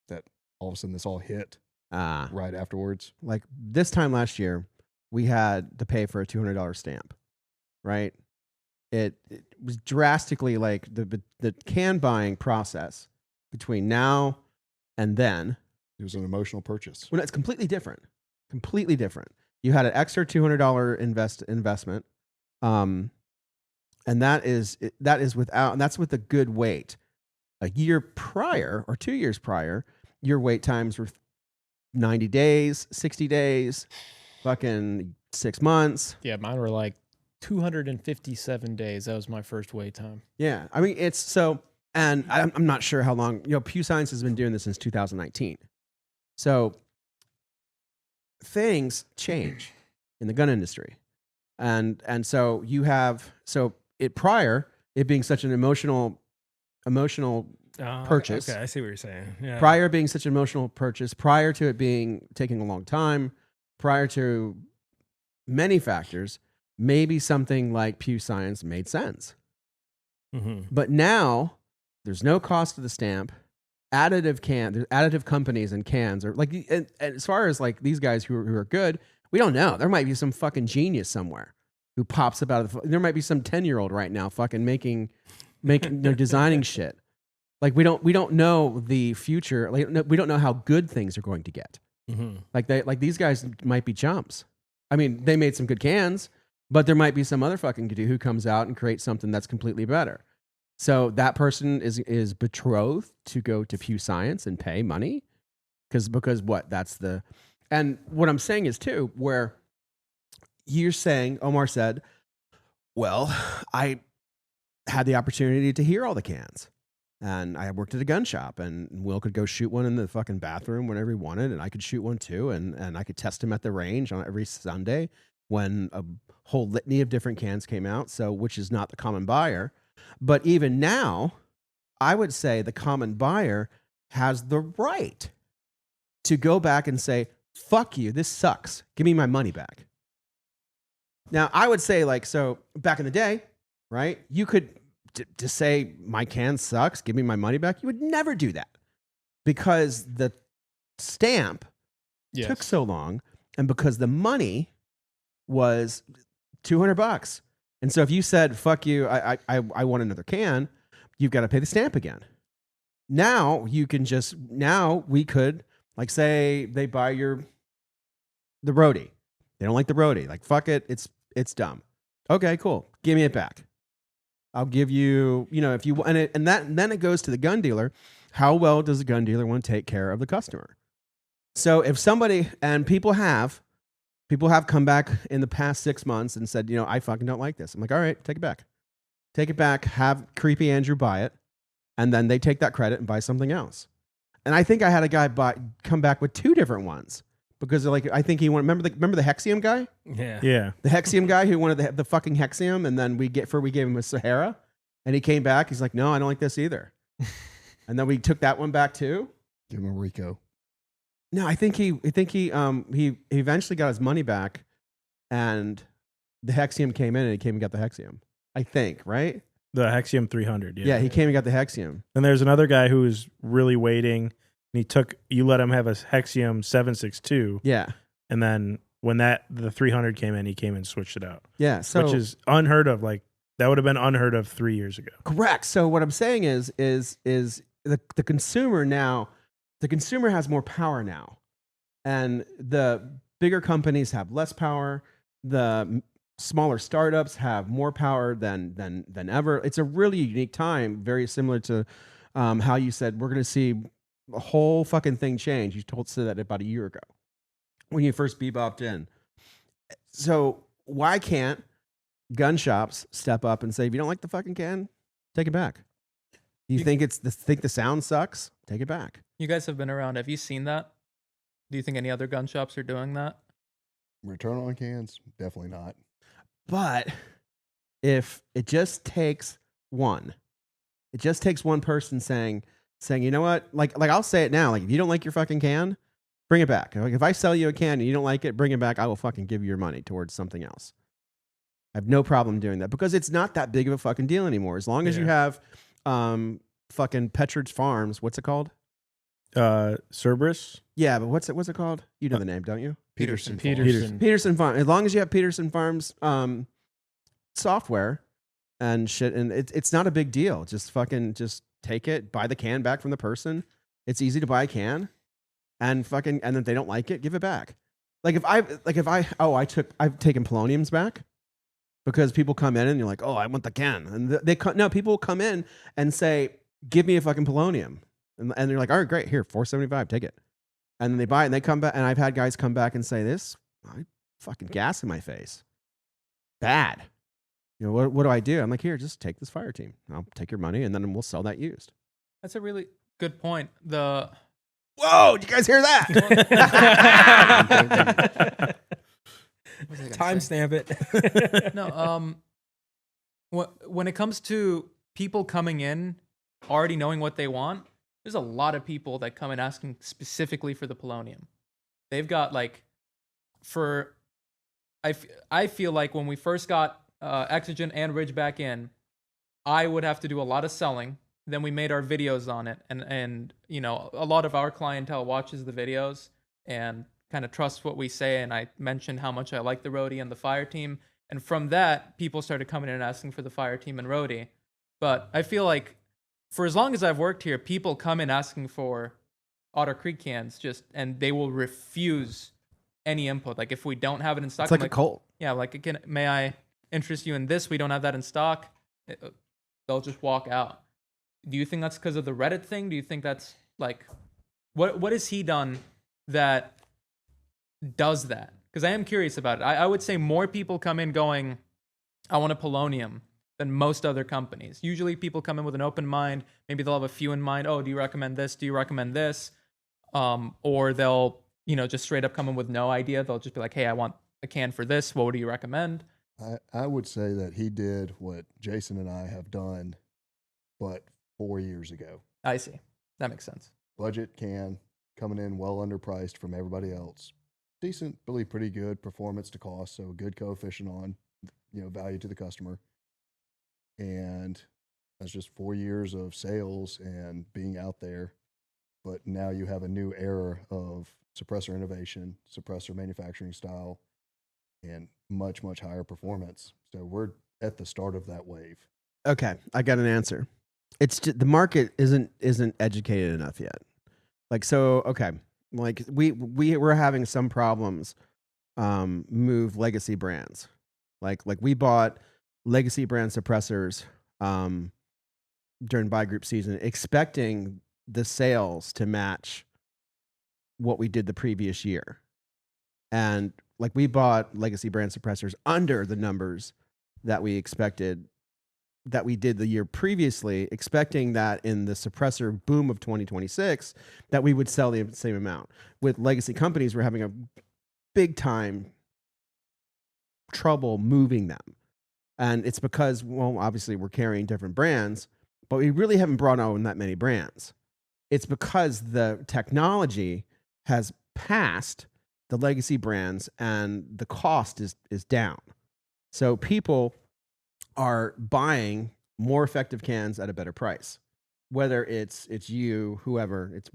That all of a sudden this all hit right afterwards. Like this time last year, we had to pay for a $200 stamp, right? It was drastically like the can buying process between now and then. It was an emotional purchase. Well, it's completely different. Completely different. You had an extra $200 investment, and that is without. And that's with a good wait. A year prior or 2 years prior, your wait times were 90 days, 60 days, fucking 6 months. Yeah, mine were like 257 days. That was my first wait time. Yeah, I mean it's so, and I'm not sure how long. You know, Pew Science has been doing this since 2019. So things change in the gun industry, and so you have it being such an emotional purchase. Okay, I see what you're saying. Yeah. Prior being such an emotional purchase, prior to it taking a long time, prior to many factors, maybe something like Pew Science made sense. Mhm. But now there's no cost to the stamp. There's additive companies and cans are like, and as far as like these guys who are good, we don't know. There might be some fucking genius somewhere who pops up out of there might be some 10-year-old right now fucking making they're designing shit. Like we don't know the future. Like we don't know how good things are going to get. Mhm. Like these guys might be chumps. I mean, they made some good cans, but there might be some other fucking dude who comes out and creates something that's completely better. So that person is betrothed to go to Pew Science and pay money because what? And what I'm saying is too, where you're saying, Omar said, well, I had the opportunity to hear all the cans. And I worked at a gun shop, and Will could go shoot one in the fucking bathroom whenever he wanted, and I could shoot one too, and I could test him at the range on every Sunday when a whole litany of different cans came out, so which is not the common buyer. But even now, I would say the common buyer has the right to go back and say, fuck you, this sucks. Give me my money back. Now, I would say, like, so back in the day, right, you could to say my can sucks, give me my money back. You would never do that because the stamp took so long and because the money was $200. And so if you said, fuck you, I want another can, you've got to pay the stamp again. Now we could, like, say they buy the roadie. They don't like the roadie. Like, fuck it. It's dumb. Okay, cool. Give me it back. I'll give you, if you want it, and then it goes to the gun dealer. How well does the gun dealer want to take care of the customer? So if somebody, and people have come back in the past 6 months and said, I fucking don't like this. I'm like, all right, take it back. Take it back. Have creepy Andrew buy it. And then they take that credit and buy something else. And I think I had a guy come back with 2 different ones because I think he wanted, remember the Hexium guy? Yeah. The Hexium guy who wanted the fucking Hexium, and then we gave him a Sahara, and he came back. He's like, no, I don't like this either. And then we took that one back too. Give him a Rico. No, I think he eventually got his money back, and the Hexium came in, and he came and got the Hexium. I think, right? The Hexium 300. Yeah, he came and got the Hexium. And there's another guy who was really waiting, and you let him have a Hexium 762. Yeah. And then when the 300 came in, he came and switched it out. Yeah. So which is unheard of. Like That would have been unheard of 3 years ago. Correct. So what I'm saying is the consumer now, the consumer has more power now, and the bigger companies have less power. The smaller startups have more power than ever. It's a really unique time, very similar to how you said we're going to see a whole fucking thing change. You said that about a year ago when you first bebopped in. So why can't gun shops step up and say, if you don't like the fucking can, take it back? You think the sound sucks? Take it back. You guys have been around. Have you seen that? Do you think any other gun shops are doing that? Return on cans, definitely not. But if it just takes one person saying, you know what, like I'll say it now, like if you don't like your fucking can, bring it back. Like if I sell you a can and you don't like it, bring it back. I will fucking give you your money towards something else. I have no problem doing that because it's not that big of a fucking deal anymore. As long as you have fucking Petridge Farms, what's it called? Cerberus? Yeah, but what's it called? You know the name, don't you? Peterson. Peterson Farms. As long as you have Peterson Farms software and shit, and it's not a big deal. Just take it, buy the can back from the person. It's easy to buy a can, and then if they don't like it, give it back. I've taken poloniums back because people come in and you're like, oh, I want the can, and people come in and say, give me a fucking polonium, and they're like, all right, great, here, $4.75, take it. And then they buy it and they come back. And I've had guys come back and say, fucking gas in my face. Bad. You know, what do I do? I'm like, here, just take this fire team. I'll take your money and then we'll sell that used. That's a really good point. Whoa, did you guys hear that? Timestamp it. No, when it comes to people coming in already knowing what they want, there's a lot of people that come in asking specifically for the polonium. They've got I feel like when we first got Exigent and Ridgeback in, I would have to do a lot of selling. Then we made our videos on it, and you know, a lot of our clientele watches the videos and kind of trusts what we say. And I mentioned how much I like the roadie and the fire team, and from that, people started coming in and asking for the fire team and roadie. But I feel like for as long as I've worked here, people come in asking for Otter Creek cans, and they will refuse any input. Like if we don't have it in stock, It's like a cult. Yeah, like may I interest you in this? We don't have that in stock. They'll just walk out. Do you think that's because of the Reddit thing? Do you think that's like, what has he done that does that? Because I am curious about it. I would say more people come in going, I want a polonium, than most other companies. Usually people come in with an open mind. Maybe they'll have a few in mind. Oh, do you recommend this? Do you recommend this? Or they'll, just straight up come in with no idea. They'll just be like, hey, I want a can for this. What do you recommend? I would say that he did what Jason and I have done, but 4 years ago. I see. That makes sense. Budget can, coming in well underpriced from everybody else. Decent, really pretty good performance to cost, so good coefficient on, value to the customer. And that's just 4 years of sales and being out there. But now you have a new era of suppressor innovation, suppressor manufacturing style, and much, much higher performance. So we're at the start of that wave. Okay, I got an answer. It's just, the market isn't educated enough yet. We're having some problems move legacy brands. Like we bought legacy brand suppressors during buy group season, expecting the sales to match what we did the previous year. And we bought legacy brand suppressors under the numbers that we expected that we did the year previously, expecting that in the suppressor boom of 2026 that we would sell the same amount. With legacy companies, we're having a big time trouble moving them. And it's because, well, obviously we're carrying different brands, but we really haven't brought on that many brands. It's because the technology has passed the legacy brands and the cost is down. So people are buying more effective cans at a better price. Whether it's you, whoever, it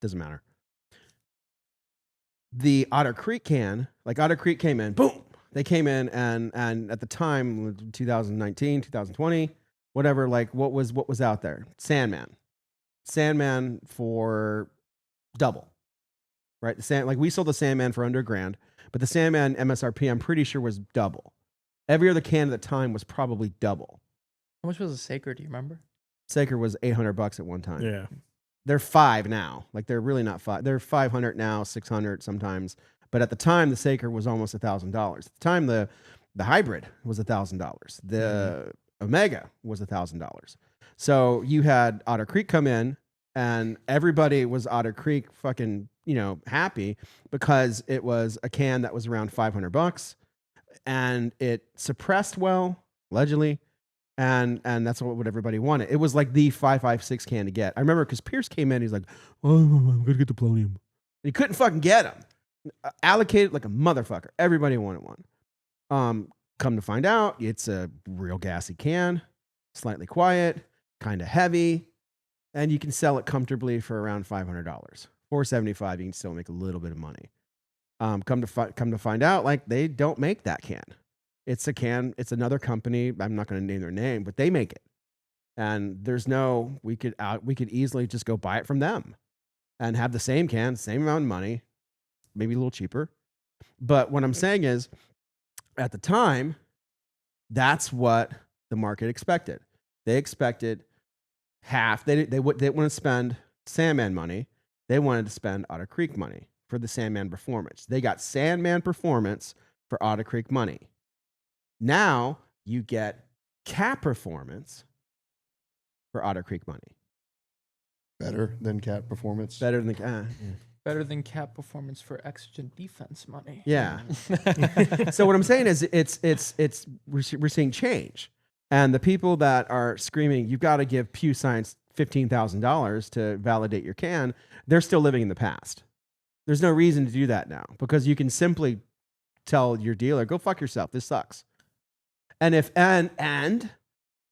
doesn't matter. The Otter Creek can, Otter Creek came in, boom, They came in and at the time, 2019, 2020, whatever, like what was out there? Sandman for double, right? Like we sold the Sandman for under $1,000, but the Sandman MSRP I'm pretty sure was double. Every other can at the time was probably double. How much was a Saker? Do you remember? Saker was $800 at one time. Yeah. They're $500 now. Like they're really not $500. They're $500 now, $600 sometimes. But at the time, the Saker was almost $1,000. At the time, the hybrid was $1,000. The Omega was $1,000. So you had Otter Creek come in, and everybody was Otter Creek fucking happy because it was a can that was around $500, and it suppressed well, allegedly. And that's what everybody wanted. It was like the 5.56 can to get. I remember because Pierce came in, he's like, "Oh, I'm gonna get the Polonium." And he couldn't fucking get them. Allocated like a motherfucker. Everybody wanted one. Come to find out, it's a real gassy can, slightly quiet, kind of heavy, and you can sell it comfortably for around $500. $475, you can still make a little bit of money. Come to find out, like they don't make that can. It's a can. It's another company. I'm not going to name their name, but they make it. And we could easily just go buy it from them and have the same can, same amount of money, maybe a little cheaper. But what I'm saying is, at the time, that's what the market expected. They expected half. They didn't want to spend Sandman money. They wanted to spend Otter Creek money for the Sandman performance. They got Sandman performance for Otter Creek money. Now you get Cat performance for Otter Creek money. Better than Cat performance. Better than Better than Cap performance for Exigent defense money. yeah. So what I'm saying is, we're seeing change, and the people that are screaming, "You've got to give Pew Science $15,000 to validate your can," they're still living in the past. There's no reason to do that now because you can simply tell your dealer, "Go fuck yourself. This sucks." And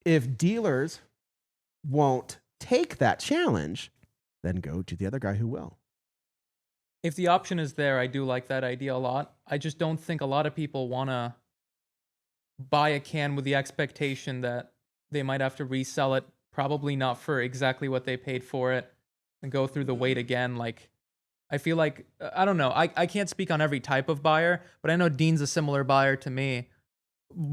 if dealers won't take that challenge, then go to the other guy who will. If the option is there, I do like that idea a lot. I just don't think a lot of people want to buy a can with the expectation that they might have to resell it, probably not for exactly what they paid for it, and go through the wait again. Like, I feel like, I don't know. I can't speak on every type of buyer, but I know Dean's a similar buyer to me.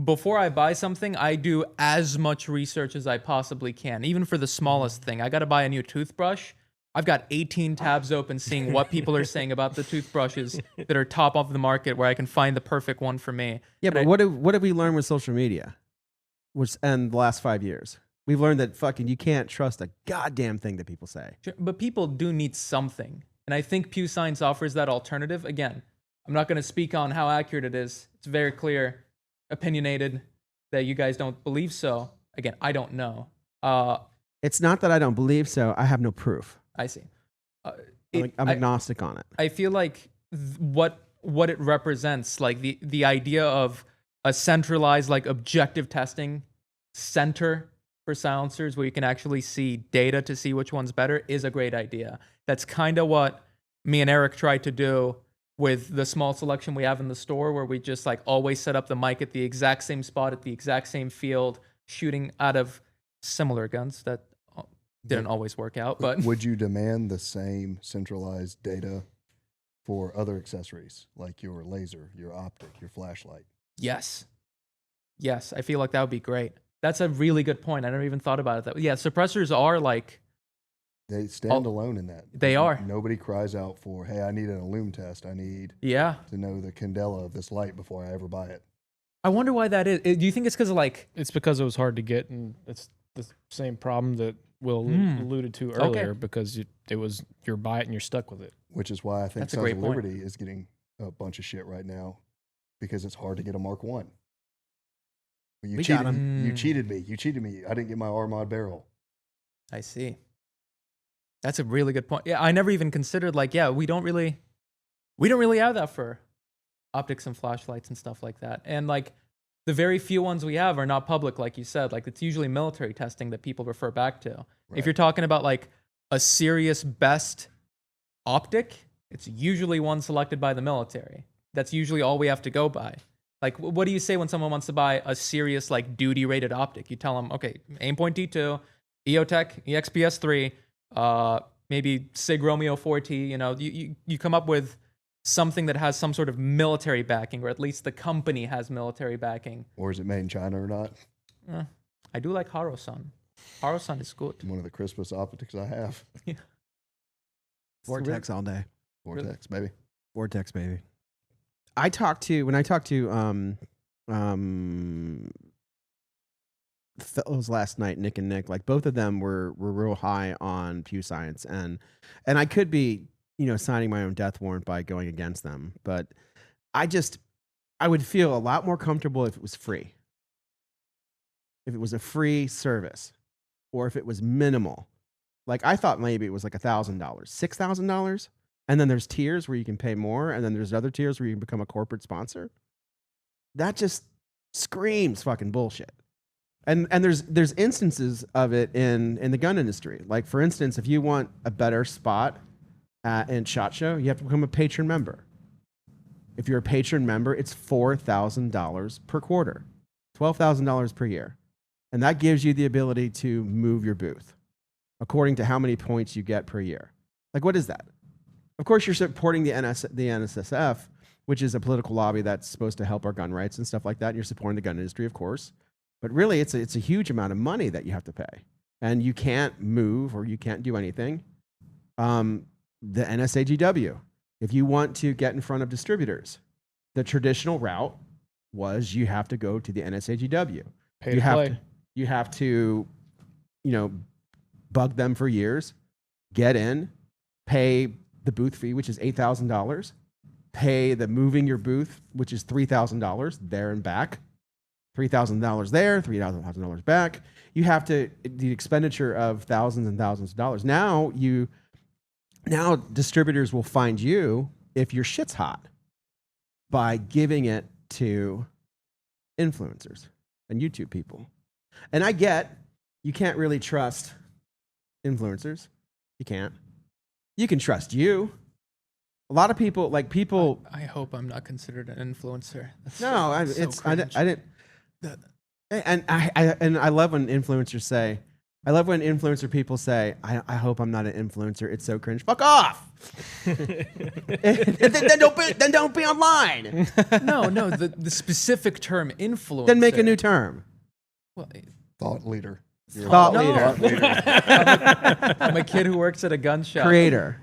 Before I buy something, I do as much research as I possibly can, even for the smallest thing. I got to buy a new toothbrush. I've got 18 tabs open seeing what people are saying about the toothbrushes that are top of the market where I can find the perfect one for me. Yeah, but what have we learned with social media? And the last 5 years? We've learned that fucking you can't trust a goddamn thing that people say. But people do need something. And I think Pew Science offers that alternative. Again, I'm not going to speak on how accurate it is. It's very clear, opinionated, that you guys don't believe so. Again, I don't know. It's not that I don't believe so. I have no proof. I see. I'm agnostic on it. I feel like what it represents, like the idea of a centralized, like objective testing center for silencers where you can actually see data to see which one's better, is a great idea. That's kind of what me and Eric tried to do with the small selection we have in the store, where we just like always set up the mic at the exact same spot at the exact same field, shooting out of similar guns that didn't always work out. But would you demand the same centralized data for other accessories like your laser, your optic, your flashlight? Yes, I feel like that would be great. That's a really good point. I never even thought about it that way. Yeah, suppressors are like, they stand alone in that. They are. Nobody cries out for, "Hey, I need an illume test. I need to know the candela of this light before I ever buy it." I wonder why that is. Do you think it's because of like? It's because it was hard to get, and it's the same problem that Will alluded to earlier, because you're buy it and you're stuck with it. Which is why I think That's a Sons great of point. Liberty is getting a bunch of shit right now, because it's hard to get a Mark 1. You got cheated me. You cheated me. I didn't get my Armad barrel. I see. That's a really good point. Yeah, I never even considered like, we don't really have that for optics and flashlights and stuff like that. And like the very few ones we have are not public, like you said. Like it's usually military testing that people refer back to. Right. If you're talking about like a serious best optic, it's usually one selected by the military. That's usually all we have to go by. Like, what do you say when someone wants to buy a serious, like, duty-rated optic? You tell them, okay, Aimpoint D2, EOTech, EXPS3, maybe SIG Romeo 4T. You know, you come up with something that has some sort of military backing, or at least the company has military backing. Or is it made in China or not? I do like Haro-san. Haro-san is good. One of the crispest optics I have. Vortex all day. Vortex, baby. Vortex, baby. When I talked to fellows last night, Nick and Nick, like both of them were real high on Pew Science, and I could be, signing my own death warrant by going against them, but I would feel a lot more comfortable if it was free. If it was a free service, or if it was minimal. Like I thought maybe it was like $1,000, $6,000. And then there's tiers where you can pay more, and then there's other tiers where you can become a corporate sponsor. That just screams fucking bullshit. And there's instances of it in the gun industry. Like for instance, if you want a better spot in SHOT Show, you have to become a patron member. If you're a patron member, it's $4,000 per quarter, $12,000 per year, and that gives you the ability to move your booth according to how many points you get per year. Like what is that? Of course, you're supporting the NSSF, which is a political lobby that's supposed to help our gun rights and stuff like that. And you're supporting the gun industry, of course. But really, it's a huge amount of money that you have to pay. And you can't move or you can't do anything. The NSAGW, if you want to get in front of distributors, the traditional route was you have to go to the NSAGW. You have to, bug them for years, get in, pay the booth fee, which is $8,000, pay the moving your booth, which is $3,000 there and back, $3,000 there, $3,000 back. You have to, the expenditure of thousands and thousands of dollars. Now distributors will find you if your shit's hot by giving it to influencers and YouTube people. And I get you can't really trust influencers. You can't. You can trust you. A lot of people, like people. I hope I'm not considered an influencer. No, I didn't. And I love when influencers say. I love when influencer people say, I hope I'm not an influencer. It's so cringe. Fuck off. then don't be online. No, the specific term influencer. Then make a new term. Well, Thought leader. Thought leader. I'm a kid who works at a gun shop. Creator.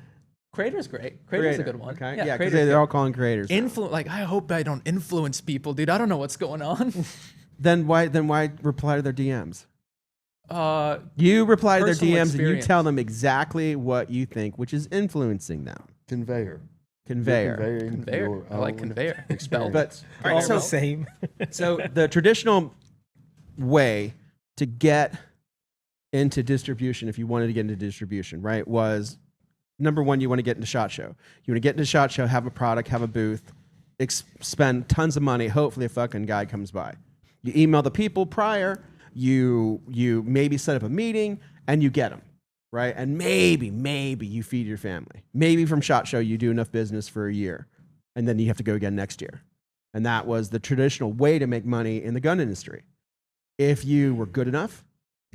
Creator's great. Creator's a good one. Okay. Yeah, because Creator's they're all calling creators. Like, I hope I don't influence people, dude. I don't know what's going on. Then why reply to their DMs? You reply to their DMs and you tell them exactly what you think, which is influencing them. Conveyor. Conveyor. I like conveyor. But all right, so same. So the traditional way to get into distribution, if you wanted to get into distribution, right, was number one, you want to get into SHOT Show. You want to get into SHOT Show, have a product, have a booth, spend tons of money. Hopefully a fucking guy comes by. You email the people prior. You maybe set up a meeting and you get them, right? And maybe you feed your family. Maybe from SHOT Show you do enough business for a year, and then you have to go again next year. And that was the traditional way to make money in the gun industry. If you were good enough,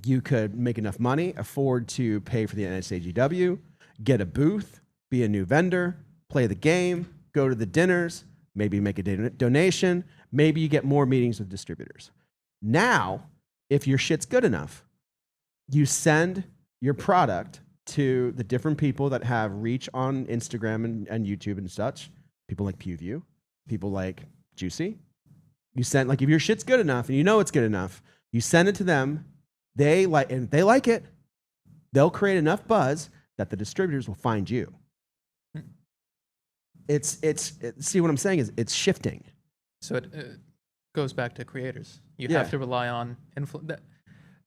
you could make enough money, afford to pay for the NSAGW, get a booth, be a new vendor, play the game, go to the dinners, maybe make a donation, maybe you get more meetings with distributors. Now, if your shit's good enough, you send your product to the different people that have reach on Instagram and YouTube and such, people like PewView, people like Juicy. You send, like, if your shit's good enough and you know it's good enough, you send it to them, they like it, they'll create enough buzz that the distributors will find you. See what I'm saying is it's shifting. So it goes back to creators. You have to rely on influence.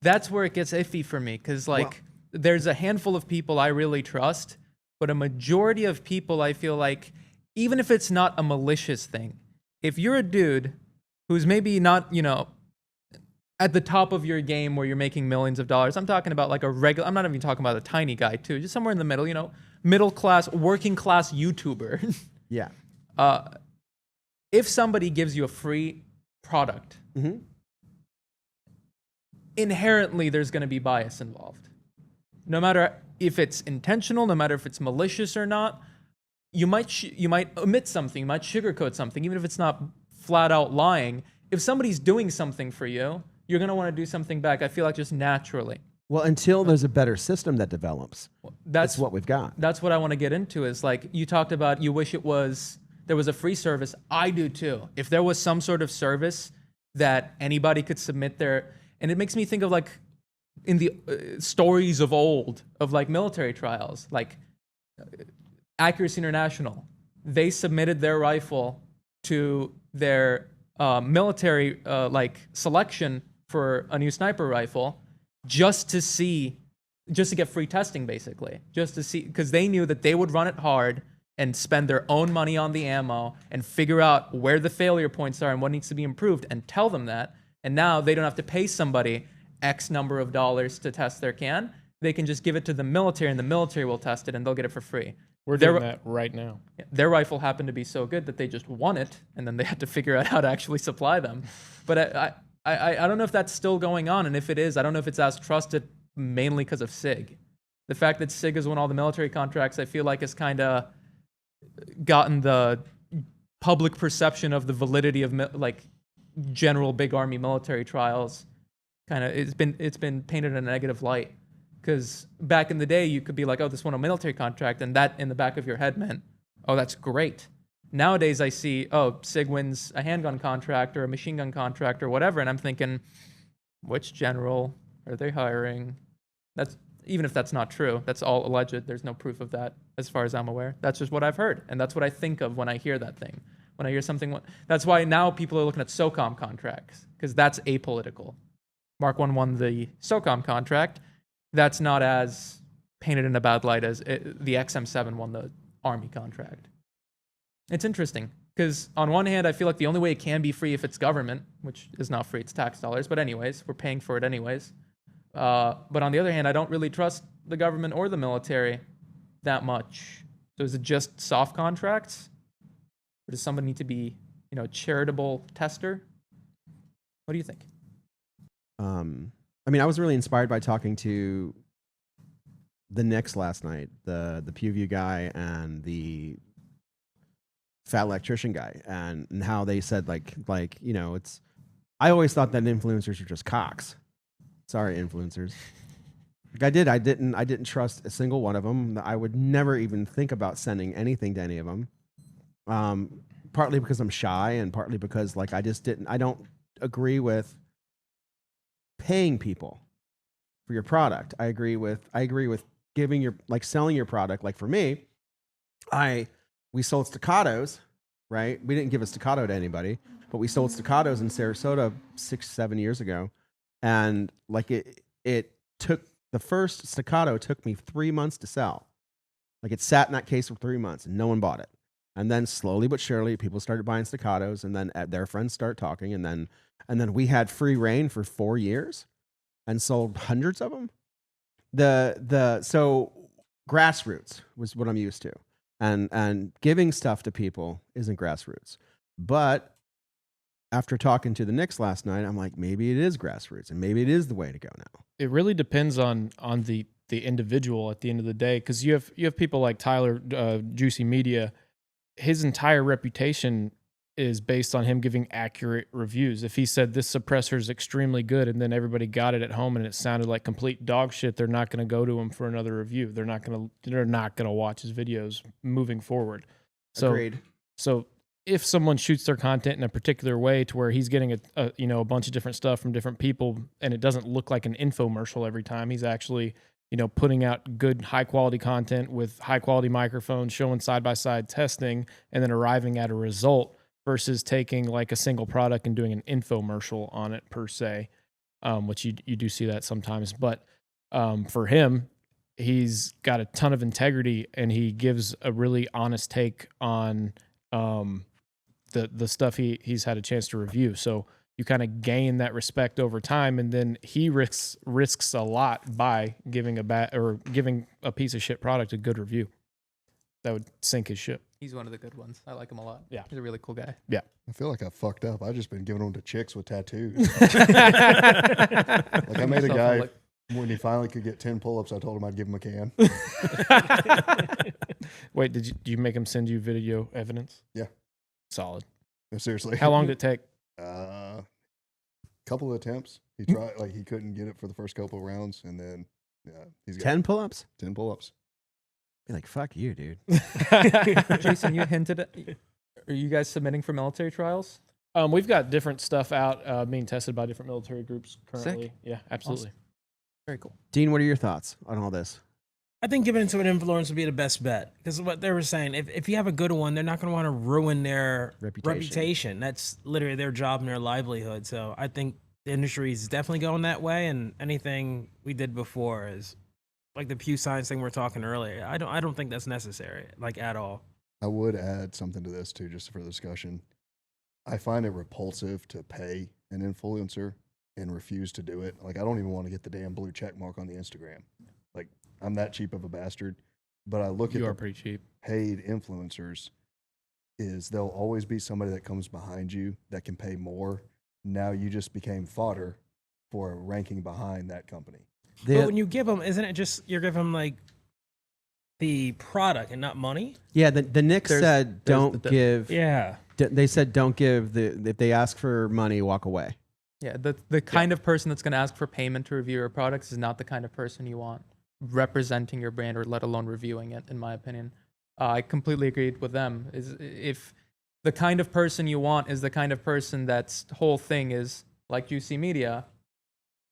That's where it gets iffy for me, because there's a handful of people I really trust, but a majority of people I feel like, even if it's not a malicious thing, if you're a dude who's maybe not, at the top of your game where you're making millions of dollars, I'm talking about like I'm not even talking about a tiny guy too, just somewhere in the middle, middle class, working class YouTuber. Yeah. if somebody gives you a free product, Mm-hmm. inherently there's going to be bias involved. No matter if it's intentional, no matter if it's malicious or not, you might omit something, you might sugarcoat something, even if it's not flat out lying. If somebody's doing something for you, you're going to want to do something back. I feel like just naturally. Well, until there's a better system that develops, that's what we've got. That's what I want to get into is like you talked about, you wish there was a free service. I do too. If there was some sort of service that anybody could submit their, and it makes me think of like in the stories of old of like military trials, like Accuracy International, they submitted their rifle to their military like selection for a new sniper rifle just to get free testing, basically, just to see, because they knew that they would run it hard and spend their own money on the ammo and figure out where the failure points are and what needs to be improved and tell them that. And now they don't have to pay somebody X number of dollars to test their can. They can just give it to the military and the military will test it and they'll get it for free. We're doing that right now. Their rifle happened to be so good that they just won it and then they had to figure out how to actually supply them. But I don't know if that's still going on. And if it is, I don't know if it's as trusted mainly because of SIG. The fact that SIG has won all the military contracts, I feel like has kind of gotten the public perception of the validity of like general big army military trials. Kind of, it's been painted in a negative light. Because back in the day, you could be like, oh, this won a military contract, and that in the back of your head meant, oh, that's great. Nowadays, I see, oh, SIG wins a handgun contract or a machine gun contract or whatever, and I'm thinking, which general are they hiring? That's even if that's not true, that's all alleged. There's no proof of that as far as I'm aware. That's just what I've heard, and that's what I think of when I hear that thing. When I hear something, that's why now people are looking at SOCOM contracts, because that's apolitical. Mark I won the SOCOM contract. That's not as painted in a bad light as the XM7 won the Army contract. It's interesting because on one hand, I feel like the only way it can be free if it's government, which is not free, it's tax dollars. But anyways, we're paying for it anyways. But on the other hand, I don't really trust the government or the military that much. So is it just soft contracts? Or does somebody need to be, a charitable tester? What do you think? I was really inspired by talking to the Knicks last night, the PewView guy and the fat electrician guy, and how they said it's. I always thought that influencers were just cocks. Sorry, influencers. I didn't trust a single one of them. I would never even think about sending anything to any of them. Partly because I'm shy, and partly because I don't agree with paying people for your product. I agree with giving selling your product. Like for me, we sold staccatos, right? We didn't give a staccato to anybody, but we sold staccatos in Sarasota 6-7 years ago. And it took, the first staccato took me 3 months to sell. Like it sat in that case for 3 months and no one bought it. And then slowly but surely people started buying staccatos, and then their friends start talking. And then we had free reign for 4 years and sold hundreds of them. So grassroots was what I'm used to. And giving stuff to people isn't grassroots. But after talking to the Knicks last night, I'm like, maybe it is grassroots and maybe it is the way to go now. It really depends on the individual at the end of the day, because you have people like Tyler, Juicy Media. His entire reputation is based on him giving accurate reviews. If he said this suppressor is extremely good and then everybody got it at home and it sounded like complete dog shit, they're not going to go to him for another review. They're not going to watch his videos moving forward. So, Agreed. So if someone shoots their content in a particular way to where he's getting a bunch of different stuff from different people and it doesn't look like an infomercial every time, he's actually putting out good, high-quality content with high-quality microphones, showing side-by-side testing, and then arriving at a result versus taking like a single product and doing an infomercial on it per se, which you do see that sometimes. But for him, he's got a ton of integrity, and he gives a really honest take on the stuff he's had a chance to review. So you kind of gain that respect over time, and then he risks a lot by giving giving a piece of shit product a good review. That would sink his ship. He's one of the good ones. I like him a lot. Yeah. He's a really cool guy. I feel like I fucked up. I just been giving them to chicks with tattoos. Like I made a guy when he finally could get 10 pull-ups. I told him I'd give him a can. Wait, did you make him send you video evidence? Yeah. Solid. No, seriously. How long did it take? Couple of attempts. He tried, like he couldn't get it for the first couple of rounds, and then he's got 10 pull-ups? 10 pull-ups. Be like, fuck you, dude. Jason, you hinted at. Are you guys submitting for military trials? We've got different stuff out being tested by different military groups currently. Sick. Yeah, absolutely. Awesome. Very cool. Dean, what are your thoughts on all this? I think giving it to an influencer would be the best bet because what they were saying, if you have a good one, they're not going to want to ruin their reputation. That's literally their job and their livelihood. So I think the industry is definitely going that way, and anything we did before is like the Pew Science thing we were talking earlier. I don't think that's necessary, like at all. I would add something to this too, just for the discussion. I find it repulsive to pay an influencer and refuse to do it. Like I don't even want to get the damn blue check mark on the Instagram. Like I'm that cheap of a bastard. But I look You at are the pretty cheap. paid influencers is there'll always be somebody that comes behind you that can pay more. Now you just became fodder for ranking behind that company. But when you give them, isn't it just you're giving them like the product and not money? Yeah, the Knicks said don't give. Yeah. They said don't give if they ask for money, walk away. Yeah, the kind of person that's going to ask for payment to review your products is not the kind of person you want representing your brand or let alone reviewing it, in my opinion. I completely agreed with them. If the kind of person you want is the kind of person that's whole thing is like UC Media,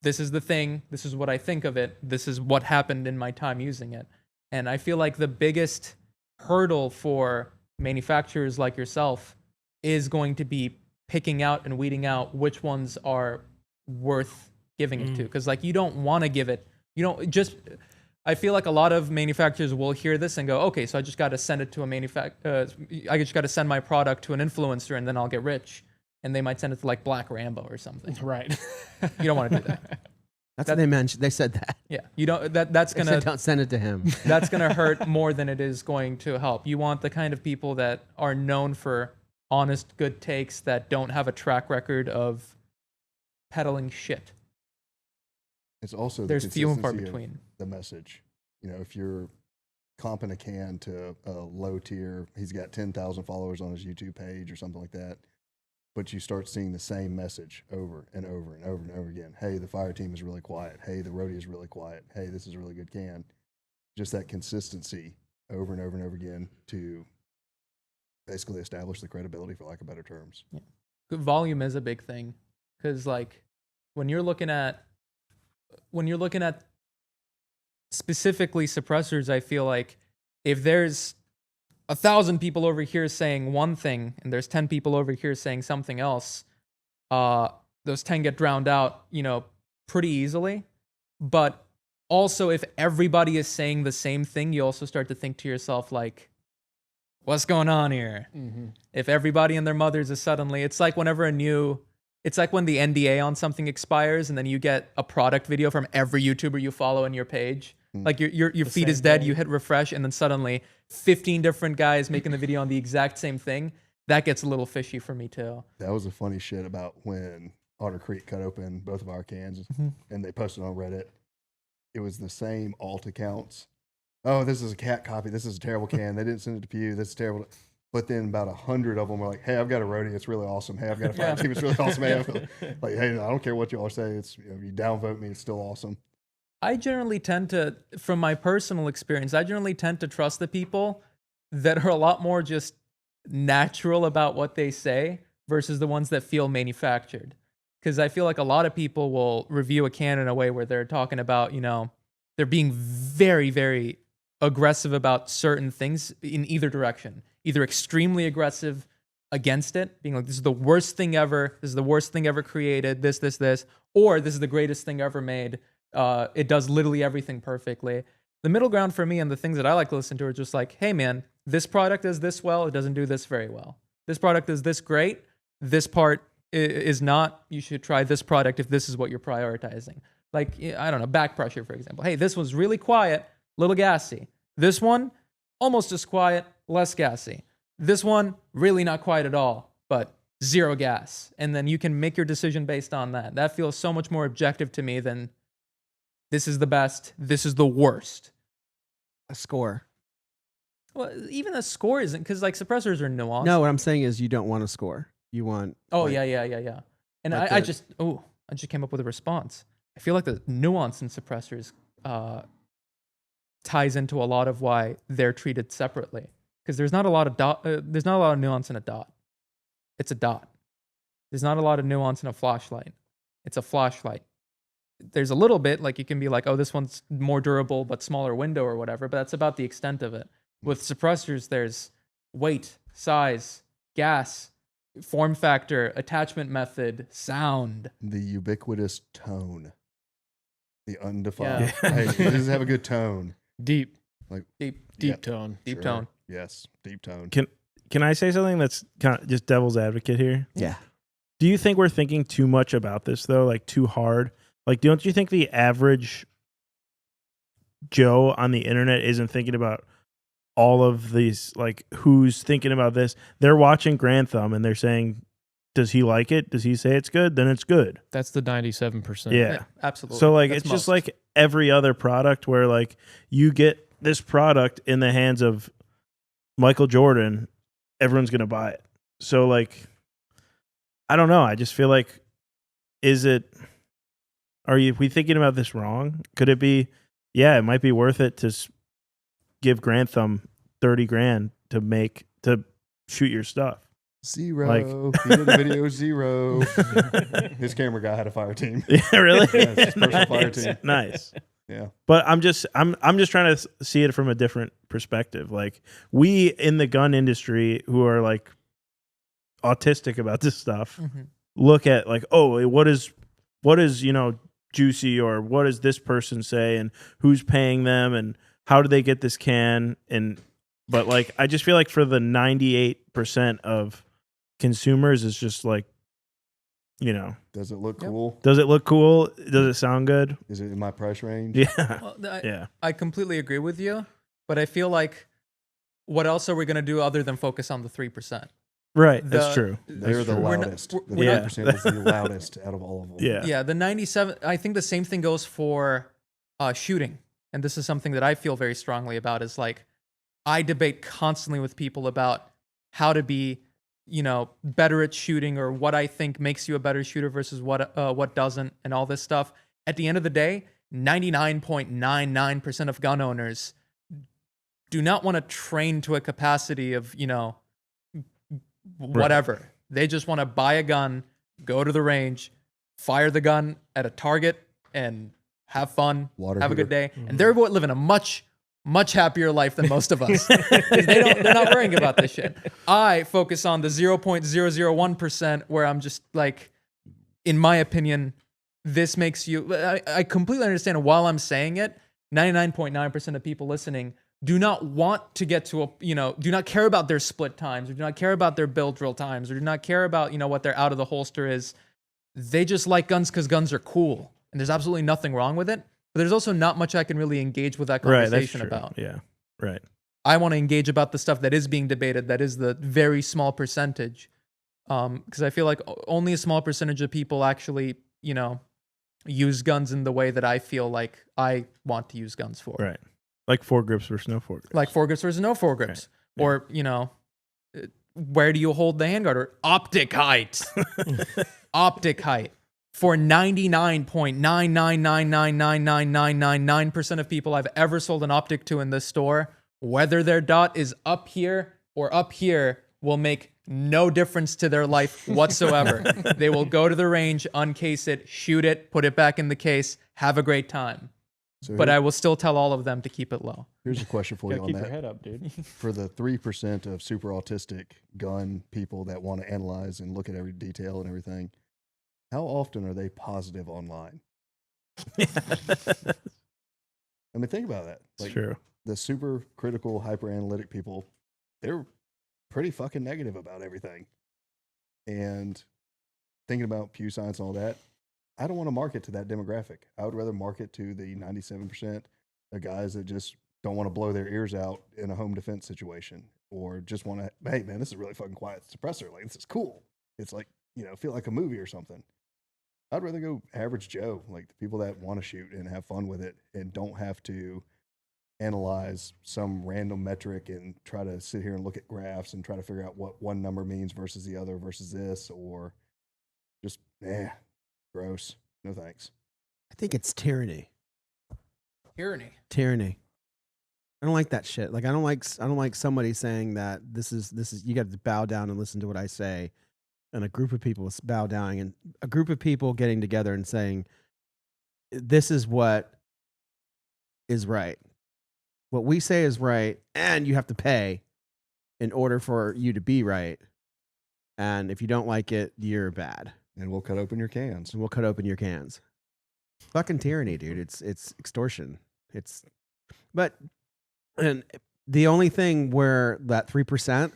this is the thing, this is what I think of it, this is what happened in my time using it. And I feel like the biggest hurdle for manufacturers like yourself is going to be picking out and weeding out which ones are worth giving it to. Because like you don't want to give it, you don't just, I feel like a lot of manufacturers will hear this and go, okay, so I just got to send it to a I just got to send my product to an influencer and then I'll get rich. And they might send it to like Black Rambo or something. Right. You don't want to do that. That's what they mentioned. They said that. Yeah, you don't. That's They gonna. said don't send it to him. That's gonna hurt more than it is going to help. You want the kind of people that are known for honest, good takes that don't have a track record of peddling shit. It's also There's the few and far consistency of between. the message. You know, if you're comping a can to a low tier, he's got 10,000 followers on his YouTube page or something like that. But you start seeing the same message over and over and over and over again. Hey, the fire team is really quiet. Hey, the roadie is really quiet. Hey, this is a really good can. Just that consistency over and over and over again to basically establish the credibility, for lack of better terms. Yeah. Volume is a big thing because like when you're looking at specifically suppressors, I feel like if there's 1,000 people over here saying one thing and there's 10 people over here saying something else, those 10 get drowned out, pretty easily. But also if everybody is saying the same thing, you also start to think to yourself like, what's going on here? Mm-hmm. If everybody and their mothers is suddenly, it's like when the NDA on something expires and then you get a product video from every YouTuber you follow in your page. Like your feed is dead, you hit refresh, and then suddenly 15 different guys making the video on the exact same thing. That gets a little fishy for me too. That was the funny shit about when Otter Creek cut open both of our cans and they posted on Reddit. It was the same alt accounts. Oh, this is a cat copy. This is a terrible can. They didn't send it to Pew. This is terrible. But then about 100 of them were like, hey, I've got a roadie. It's really awesome. Hey, I've got a fire team. It's really awesome. Hey, like, hey, I don't care what you all say. It's you downvote me. It's still awesome. I generally tend to, from my personal experience, to trust the people that are a lot more just natural about what they say versus the ones that feel manufactured. Because I feel like a lot of people will review a can in a way where they're talking about, they're being very, very aggressive about certain things in either direction. Either extremely aggressive against it, being like, this is the worst thing ever, this is the worst thing ever created, this, or this is the greatest thing ever made. It does literally everything perfectly. The middle ground for me and the things that I like to listen to are just like, hey man, this product does this well, it doesn't do this very well. This product is this great, this part is not. You should try this product if this is what you're prioritizing. Like, I don't know, back pressure, for example. Hey, this was really quiet, little gassy. This one, almost as quiet, less gassy. This one, really not quite at all, but 0 gas. And then you can make your decision based on that. That feels so much more objective to me than this is the best, this is the worst. A score. Well, even a score isn't, because like suppressors are nuanced. No, what I'm saying is you don't want a score. You want. Oh, like, yeah. And like I just came up with a response. I feel like the nuance in suppressors ties into a lot of why they're treated separately. Because there's not a lot of nuance in a dot. It's a dot. There's not a lot of nuance in a flashlight. It's a flashlight. There's a little bit, like you can be like, oh, this one's more durable but smaller window or whatever, but that's about the extent of it. With suppressors, there's weight, size, gas, form factor, attachment method, sound. The ubiquitous tone. The undefined. Hey, does this have a good tone? Deep Yeah, tone. Deep sure. tone. Yes, deep tone. Can I say something that's kind of just devil's advocate here? Yeah. Do you think we're thinking too much about this though? Like too hard? Like, don't you think the average Joe on the internet isn't thinking about all of these, like who's thinking about this? They're watching Grantham and they're saying, does he like it? Does he say it's good? Then it's good. That's the 97%. Yeah. Absolutely. So like, That's it's just most. like every other product where like you get this product in the hands of Michael Jordan, everyone's going to buy it. So like, I don't know. I just feel like, are we thinking about this wrong? Could it be, yeah, it might be worth it to give Grantham $30,000 to shoot your stuff. Zero. Like- He did the video 0. His camera guy had a fire team. Yeah, really? Yeah, it's his personal fire Nice. team. Nice. Yeah. But I'm just trying to see it from a different perspective. Like we in the gun industry who are like autistic about this stuff Mhm. look at like, oh, what is Juicy, or what does this person say, and who's paying them, and how do they get this can? But like I just feel like for the 98% of consumers, it's just like, Does it look Yep. cool? does it look cool? Does it sound good? Is it in my price range? Yeah. Well, Yeah. I completely agree with you, but I feel like what else are we going to do other than focus on the 3%? Right. That's The- true. They're the We're not- loudest. we're- The we're not- 3% is the loudest out of all of them. Yeah. Yeah, the 97. I think the same thing goes for shooting, and this is something that I feel very strongly about. Is like I debate constantly with people about how to be, better at shooting, or what I think makes you a better shooter versus what doesn't, and all this stuff. At the end of the day, 99.99% of gun owners do not want to train to a capacity of whatever. They just want to buy a gun, go to the range, fire the gun at a target, and have fun, Water have a good heater. day. And they're living a much, much happier life than most of us. 'Cause they're not worrying about this shit. I focus on the 0.001% where I'm just like, in my opinion, this makes you. I completely understand while I'm saying it, 99.9% of people listening do not want to get to do not care about their split times, or do not care about their build drill times, or do not care about, what their out of the holster is. They just like guns because guns are cool. And there's absolutely nothing wrong with it. But there's also not much I can really engage with that Right. That's conversation true. about. Yeah. Right. I want to engage about the stuff that is being debated, that is the very small percentage. Because I feel like only a small percentage of people actually, use guns in the way that I feel like I want to use guns for. Right. Like foregrips versus no foregrips. Like foregrips versus no foregrips. Right. Or, where do you hold the handguard? Or optic height. Optic height. For 99.999999999% of people I've ever sold an optic to in this store, whether their dot is up here or up here will make no difference to their life whatsoever. They will go to the range, uncase it, shoot it, put it back in the case, have a great time. So But I will still tell all of them to keep it low. here's a question for you Gotta on keep your that. head up, dude. For the 3% of super autistic gun people that want to analyze and look at every detail and everything, how often are they positive online? I mean, think about that. It's true. The super critical, hyper analytic people, they're pretty fucking negative about everything. And thinking about Pew Science and all that, I don't want to market to that demographic. I would rather market to the 97% of guys that just don't want to blow their ears out in a home defense situation. or just want to, hey man, this is a really fucking quiet suppressor. Like, this is cool. It's like, feel like a movie or something. I'd rather go average Joe, like the people that want to shoot and have fun with it and don't have to analyze some random metric and try to sit here and look at graphs and try to figure out what one number means versus the other versus this, or just, gross. No thanks. I think it's tyranny. Tyranny. I don't like that shit. Like I don't like somebody saying that this is you got to bow down and listen to what I say, and a group of people bow down and a group of people getting together and saying this is what is right. What we say is right, and you have to pay in order for you to be right. And if you don't like it, you're bad. And we'll cut open your cans. And we'll cut open your cans. Fucking tyranny, dude. It's extortion. And the only thing where that 3%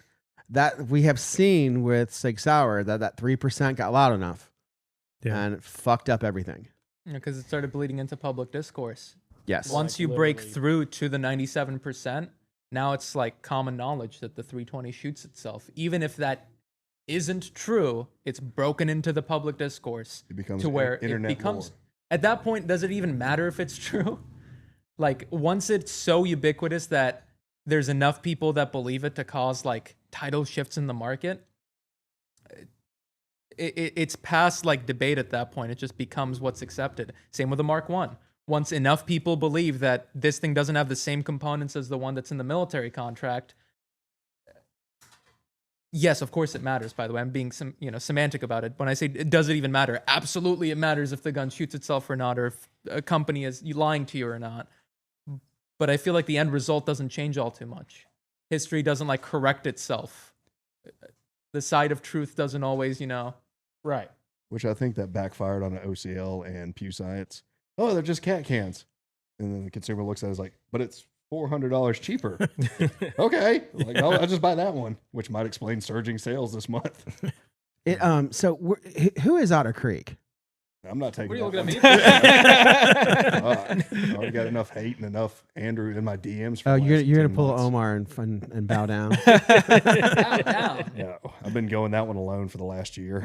that we have seen with Sig Sauer, that 3% got loud enough, and it fucked up everything. Because it started bleeding into public discourse. Yes. Once you break through to the 97%, now it's like common knowledge that the 320 shoots itself. Even if that isn't true, it's broken into the public discourse It becomes to where internet it becomes. lore. At that point, does it even matter if it's true? Like once it's so ubiquitous that there's enough people that believe it to cause like tidal shifts in the market, it's past like debate at that point. It just becomes what's accepted. Same with the Mark I. Once enough people believe that this thing doesn't have the same components as the one that's in the military contract, yes, of course it matters, by the way. I'm being semantic about it. When I say, does it even matter? Absolutely it matters if the gun shoots itself or not, or if a company is lying to you or not. But I feel like the end result doesn't change all too much. History doesn't like correct itself. The side of truth doesn't always, Right. Which I think that backfired on the OCL and Pew Science. Oh, they're just cat cans. And then the consumer looks at it as like, but it's $400 cheaper. Okay. Like, I'll just buy that one, which might explain surging sales this month. So who is Otter Creek? I'm not taking What are you that looking one. at me? I already got enough hate and enough Andrew in my DMs. For Oh, the you're last gonna 10 pull months. Omar and bow down. Bow down. Yeah, I've been going that one alone for the last year.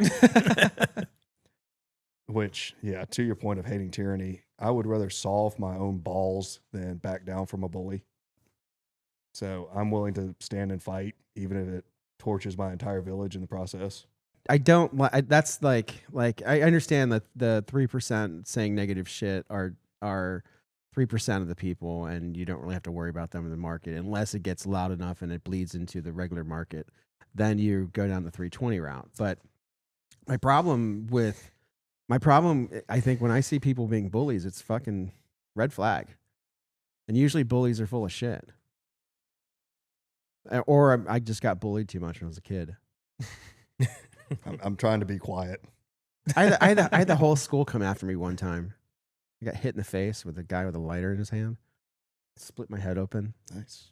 Which, yeah, to your point of hating tyranny, I would rather solve my own balls than back down from a bully. So I'm willing to stand and fight, even if it torches my entire village in the process. I don't like. That's like I understand that the 3% saying negative shit are 3% of the people, and you don't really have to worry about them in the market unless it gets loud enough and it bleeds into the regular market. Then you go down the 320 route. But my problem, I think, when I see people being bullies, it's fucking red flag. And usually bullies are full of shit. Or I just got bullied too much when I was a kid. I'm trying to be quiet. I had the whole school come after me one time. I got hit in the face with a guy with a lighter in his hand. Split my head open. Nice.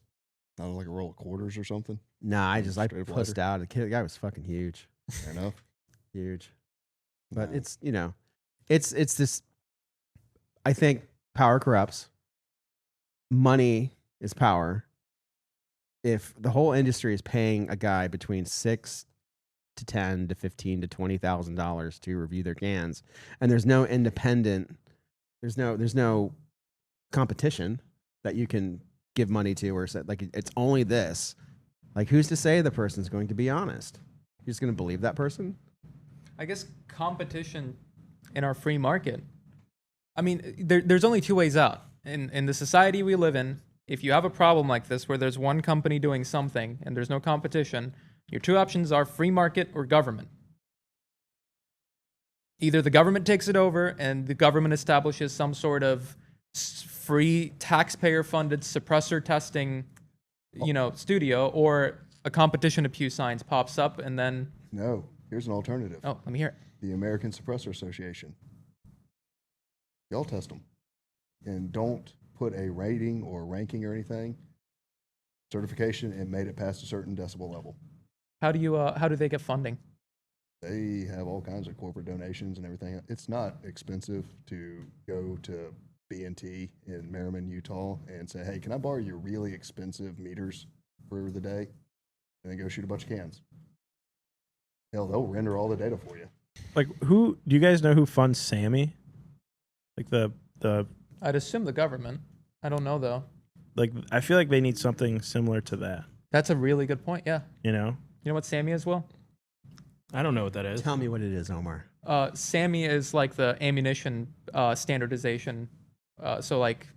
Not like a roll of quarters or something. Nah, I Straight up pussed lighter. out. The guy was fucking huge. Fair enough. Huge. But No. it's this. I think power corrupts. Money is power. If the whole industry is paying a guy between $6 to $10 to $15 to $20,000 to review their cans, and there's no independent, there's no competition that you can give money to, or say, like, it's only this. Like, who's to say the person's going to be honest? You're just going to believe that person? I guess competition in our free market. I mean, there's only two ways out. In the society we live in, if you have a problem like this where there's one company doing something and there's no competition, your two options are free market or government. Either the government takes it over and the government establishes some sort of free taxpayer-funded suppressor testing, studio, or a competition of Pew Science pops up and then... No, here's an alternative. Oh, let me hear it. The American Suppressor Association. Y'all test them. And don't put a rating or ranking or anything. Certification and made it past a certain decibel level. How do they get funding? They have all kinds of corporate donations and everything. It's not expensive to go to B&T in Merriman, Utah and say, hey, can I borrow your really expensive meters for the day? and then go shoot a bunch of cans. Hell, they'll render all the data for you. Like, who do you guys know who funds Sammy? Like the I'd assume the government. I don't know though. like I feel like they need something similar to that. That's a really good point. Yeah. You know? You know what SAMI is, Will? I don't know what that is. Tell me what it is, Omar. SAMI is like the ammunition standardization. So like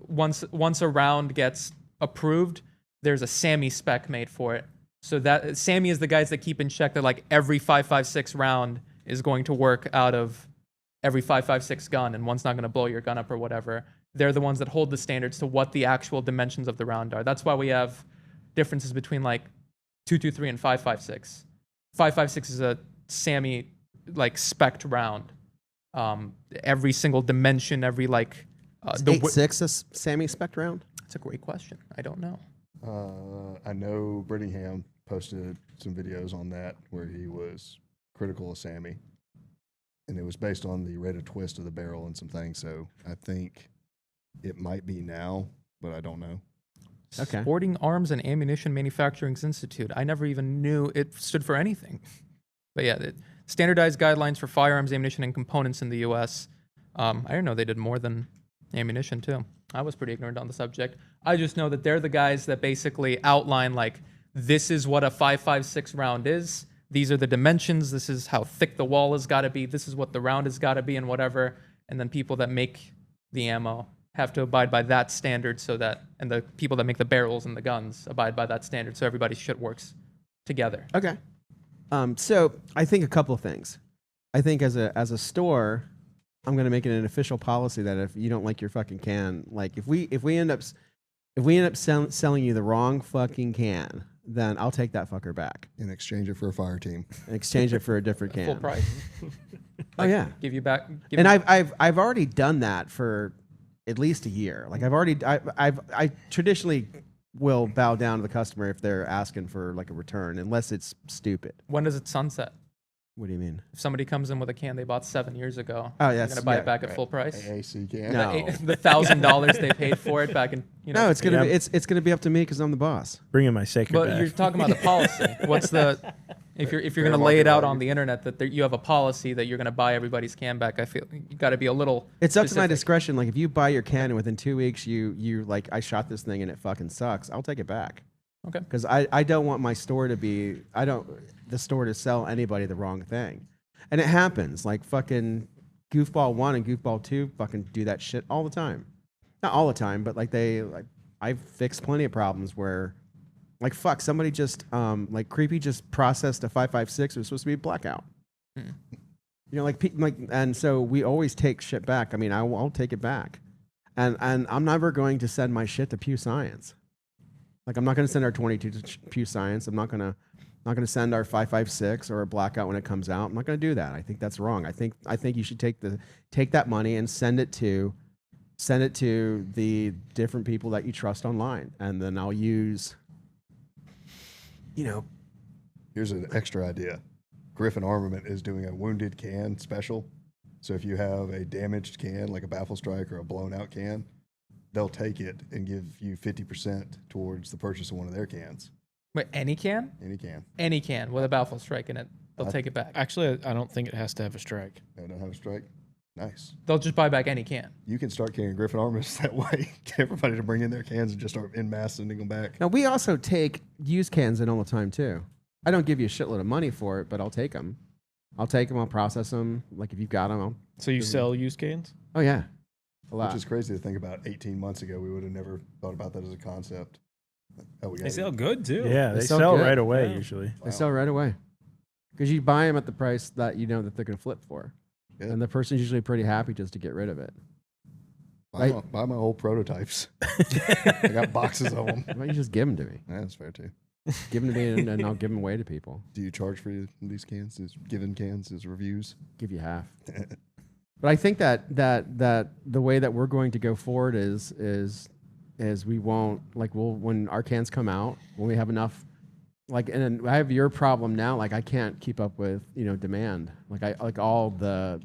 once a round gets approved, there's a SAMI spec made for it. So that SAMI is the guys that keep in check that like every 5.56 round is going to work out of every 5.56 gun, and one's not going to blow your gun up or whatever. They're the ones that hold the standards to what the actual dimensions of the round are. That's why we have differences between like 2.23 and 5.56. 5.56 is a SAMI like spec'd round. Every single dimension, every like Is 8.6 a SAMI spec round? That's a great question. I don't know. I know Brittingham posted some videos on that where he was critical of Sammy, and it was based on the rate of twist of the barrel and some things. So I think it might be now, but I don't know. Okay. Sporting Arms and Ammunition Manufacturing Institute. I never even knew it stood for anything. But yeah, standardized guidelines for firearms, ammunition, and components in the U.S. I didn't know they did more than ammunition too. I was pretty ignorant on the subject. I just know that they're the guys that basically outline like, this is what a 5.56 round is. These are the dimensions. This is how thick the wall has got to be. This is what the round has got to be and whatever. And then people that make the ammo have to abide by that standard so that, and the people that make the barrels and the guns abide by that standard so everybody's shit works together. Okay. So I think a couple of things. I think as a store, I'm going to make it an official policy that if you don't like your fucking can, like if we end up selling you the wrong fucking can, then I'll take that fucker back And exchange it for a fire team. and exchange it for a different can. Full price. Oh yeah. Give you back. And I've already done that for at least a year. Like I traditionally will bow down to the customer if they're asking for like a return, unless it's stupid. When does it sunset? What do you mean? If somebody comes in with a can they bought 7 years ago, Oh, you're yes, gonna buy yeah, it back at right. full price. AAC can. No. The $1,000 they paid for it back in, No, it's gonna Yeah. be it's gonna be up to me because I'm the boss. Bringing my sacred But back. you're talking about the policy. What's the if you're Fair gonna lay it market out value. on the internet that you have a policy that you're gonna buy everybody's can back? I feel you got to be a little. It's up to my specific. discretion. Like if you buy your can and within 2 weeks you like I shot this thing and it fucking sucks, I'll take it back. Okay. Because I don't want my store to be the store to sell anybody the wrong thing, and it happens. Like fucking Goofball 1 and Goofball 2 fucking do that shit all the time. Not all the time, but I've fixed plenty of problems where. Like fuck, somebody just like Creepy just processed a 5.56. It was supposed to be a blackout. You know, like and so we always take shit back. I mean, I'll take it back, and I'm never going to send my shit to Pew Science. Like I'm not going to send our 22 to Pew Science. I'm not going to send our 5.56 or a blackout when it comes out. I'm not going to do that. I think that's wrong. I think you should take that money and send it to the different people that you trust online, and then I'll use. You know, Here's an extra idea. Griffin Armament is doing a wounded can special. So if you have a damaged can, like a baffle strike or a blown out can, they'll take it and give you 50% towards the purchase of one of their cans. Wait, any can? Any can. With a baffle strike in it, they'll take it back. Actually, I don't think it has to have a strike. They don't have a strike? Nice. They'll just buy back any can. You can start carrying Griffin Armaments that way. Get everybody to bring in their cans and just start en masse sending them back. now we also take used cans in all the time too. I don't give you a shitload of money for it, but I'll take them. I'll process them. Like if you've got them, So you sell used cans? oh yeah, a lot. Which is crazy to think about. 18 months ago, we would have never thought about that as a concept. Oh, we They got sell good too. yeah, They they sell sell good. right away Yeah. usually. They sell right away because you buy them at the price that you know that they're going to flip for, Yeah. and the person's usually pretty happy just to get rid of it. buy my old prototypes. I got boxes of them. Why don't you just give them to me? That's fair too. Give them to me, and I'll give them away to people. Do you charge for these cans? Is given cans as reviews? Give you half. But I think that the way that we're going to go forward is we won't when our cans come out, when we have enough, and I have your problem now. Like I can't keep up with demand. Like all the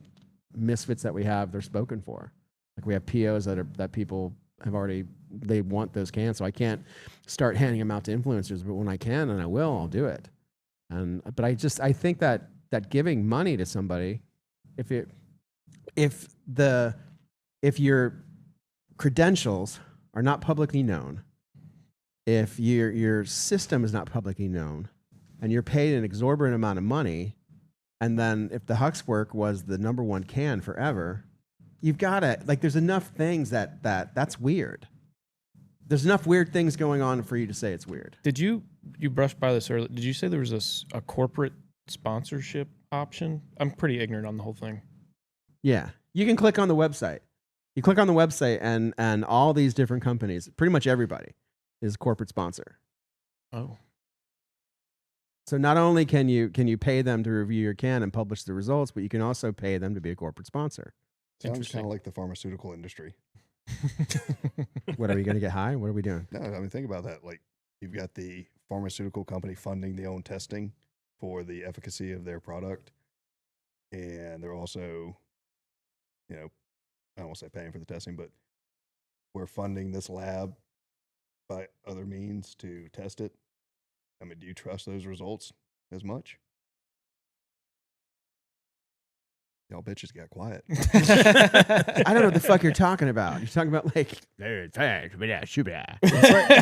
misfits that we have, they're spoken for. Like we have POs that people have already they want those cans. So I can't start handing them out to influencers, but when I can and I will, I'll do it. But I think that giving money to somebody, if your credentials are not publicly known, if your system is not publicly known, and you're paid an exorbitant amount of money, and then if the Huxwork was the number one can forever, you've got to, like, there's enough things that's weird. There's enough weird things going on for you to say it's weird. Did you brushed by this earlier? Did you say there was a corporate sponsorship option? I'm pretty ignorant on the whole thing. Yeah, you can click on the website. You click on the website, and all these different companies, pretty much everybody, is a corporate sponsor. Oh. So not only can you pay them to review your can and publish the results, but you can also pay them to be a corporate sponsor. Sounds kind of like the pharmaceutical industry. What, are we going to get high? What are we doing? No, I mean, think about that. Like, you've got the pharmaceutical company funding their own testing for the efficacy of their product. And they're also, I don't want to say paying for the testing, but we're funding this lab by other means to test it. I mean, do you trust those results as much? Y'all bitches got quiet. I don't know what the fuck you're talking about. You're talking about like It's right.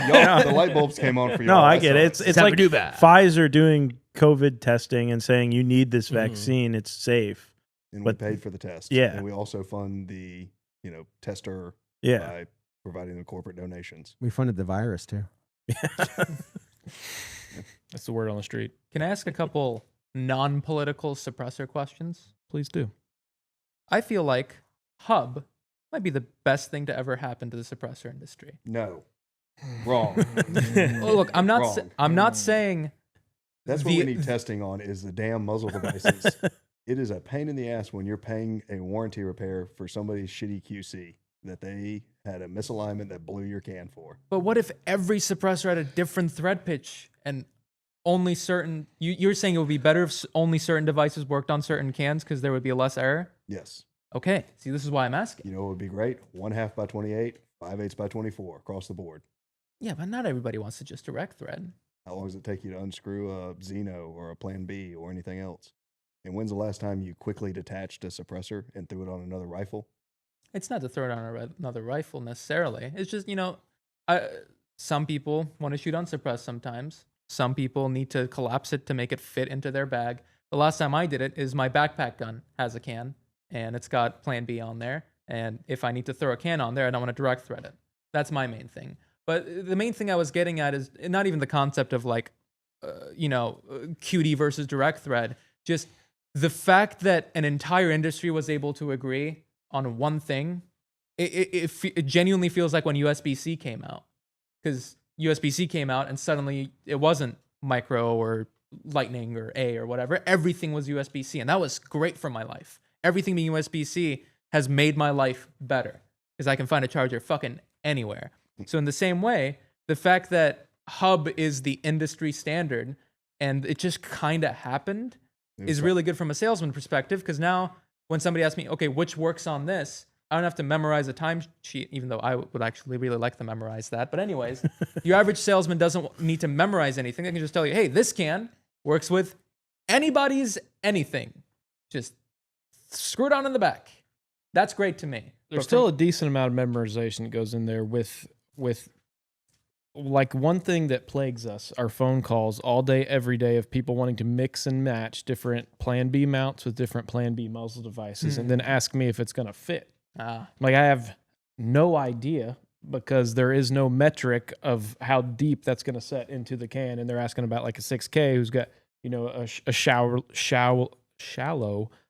Y'all, the light bulbs came on for you. No, I get it. It's like Pfizer doing COVID testing and saying you need this vaccine. It's safe. And but- we paid for the test. Yeah. And we also fund the, tester Yeah. by providing the corporate donations. we funded the virus too. That's the word on the street. Can I ask a couple non-political suppressor questions? Please do. I feel like Hub might be the best thing to ever happen to the suppressor industry. No. Wrong. Well, look, I'm not Wrong. I'm not saying That's what The- we need testing on is the damn muzzle devices. It is a pain in the ass when you're paying a warranty repair for somebody's shitty QC that they had a misalignment that blew your can for. but what if every suppressor had a different thread pitch and only certain you're saying it would be better if only certain devices worked on certain cans because there would be less error? Yes. Okay. See, this is why I'm asking. You know what would be great? 1/2 by 28, 5/8 by 24 across the board. Yeah, but not everybody wants to just direct thread. How long does it take you to unscrew a Xeno or a Plan B or anything else? And when's the last time you quickly detached a suppressor and threw it on another rifle? It's not to throw it on another rifle necessarily. It's just, some people want to shoot unsuppressed sometimes. Some people need to collapse it to make it fit into their bag. The last time I did it is my backpack gun has a can, and it's got Plan B on there. And if I need to throw a can on there, I don't want to direct thread it. That's my main thing. But the main thing I was getting at is not even the concept of QD versus direct thread. Just the fact that an entire industry was able to agree on one thing. It genuinely feels like when USB-C came out, because USB-C came out and suddenly it wasn't micro or lightning or A or whatever. Everything was USB-C, and that was great for my life. Everything being USB-C has made my life better because I can find a charger fucking anywhere. So in the same way, the fact that Hub is the industry standard and it just kind of happened is really good from a salesman perspective, because now when somebody asks me, okay, which works on this, I don't have to memorize a timesheet, even though I would actually really like to memorize that. But anyways, your average salesman doesn't need to memorize anything. They can just tell you, hey, this can works with anybody's anything. Just screw it on in the back. That's great to me. There's still a decent amount of memorization that goes in there with like one thing that plagues us are phone calls all day, every day of people wanting to mix and match different Plan B mounts with different Plan B muzzle devices and then ask me if it's going to fit. Like I have no idea because there is no metric of how deep that's going to set into the can. And they're asking about like a 6K who's got, a shallow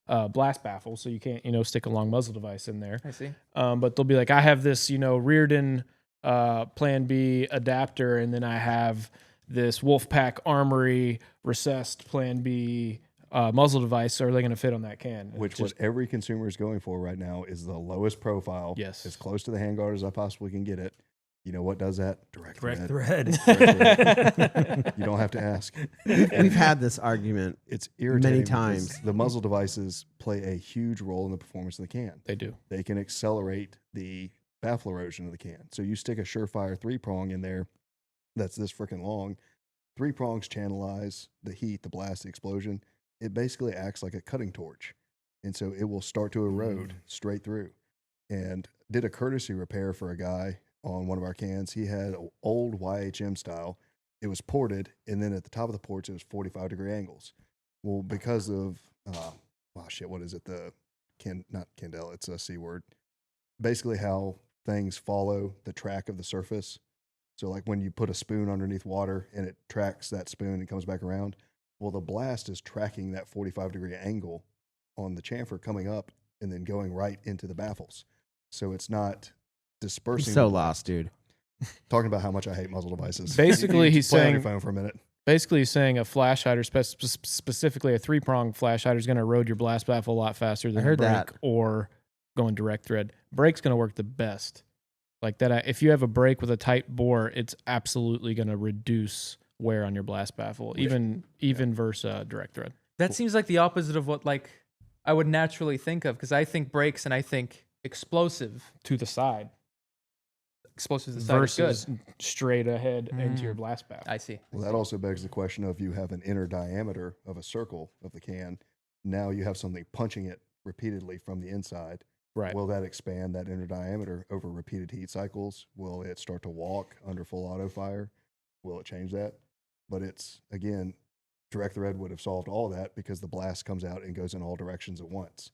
blast baffle. So you can't, stick a long muzzle device in there. I see. But they'll be like, I have this, Reardon Plan B adapter, and then I have this Wolfpack Armory recessed Plan B muzzle device. So are they going to fit on that can? Which what every consumer is going for right now is the lowest profile. Yes. As close to the handguard as I possibly can get it. You know what does that? Direct thread. thread. You don't have to ask. We've had this argument. It's irritating many because times. the muzzle devices play a huge role in the performance of the can. They do. They can accelerate the baffle erosion of the can. So you stick a surefire 3-prong in there that's this freaking long. 3 prongs channelize the heat, the blast, the explosion. It basically acts like a cutting torch. And so it will start to erode straight through. And did a courtesy repair for a guy on one of our cans. He had an old YHM style. It was ported, and then at the top of the ports, it was 45-degree angles. Well, because of, what is it? Not Candela, it's a C word. Basically how things follow the track of the surface. So like when you put a spoon underneath water and it tracks that spoon and comes back around, well, the blast is tracking that 45-degree angle on the chamfer coming up and then going right into the baffles. So it's not I'm dispersing. so lost, dude. Talking about how much I hate muzzle devices. Basically, You he's play on saying- your phone for a minute. Basically, he's saying a flash hider, specifically a 3-prong flash hider, is going to erode your blast baffle a lot faster than heard a brake that. or going direct thread. Brake's going to work the best. Like that, if you have a brake with a tight bore, it's absolutely going to reduce wear on your blast baffle, even versus direct thread. That seems like the opposite of what like I would naturally think of, because I think brakes and I think explosive. To the side Explosive to the side is good. versus straight ahead into your blast baffle. I see. Well, that also begs the question of you have an inner diameter of a circle of the can. Now you have something punching it repeatedly from the inside. Right. Will that expand that inner diameter over repeated heat cycles? Will it start to walk under full auto fire? Will it change that? But it's, again, direct thread would have solved all that because the blast comes out and goes in all directions at once.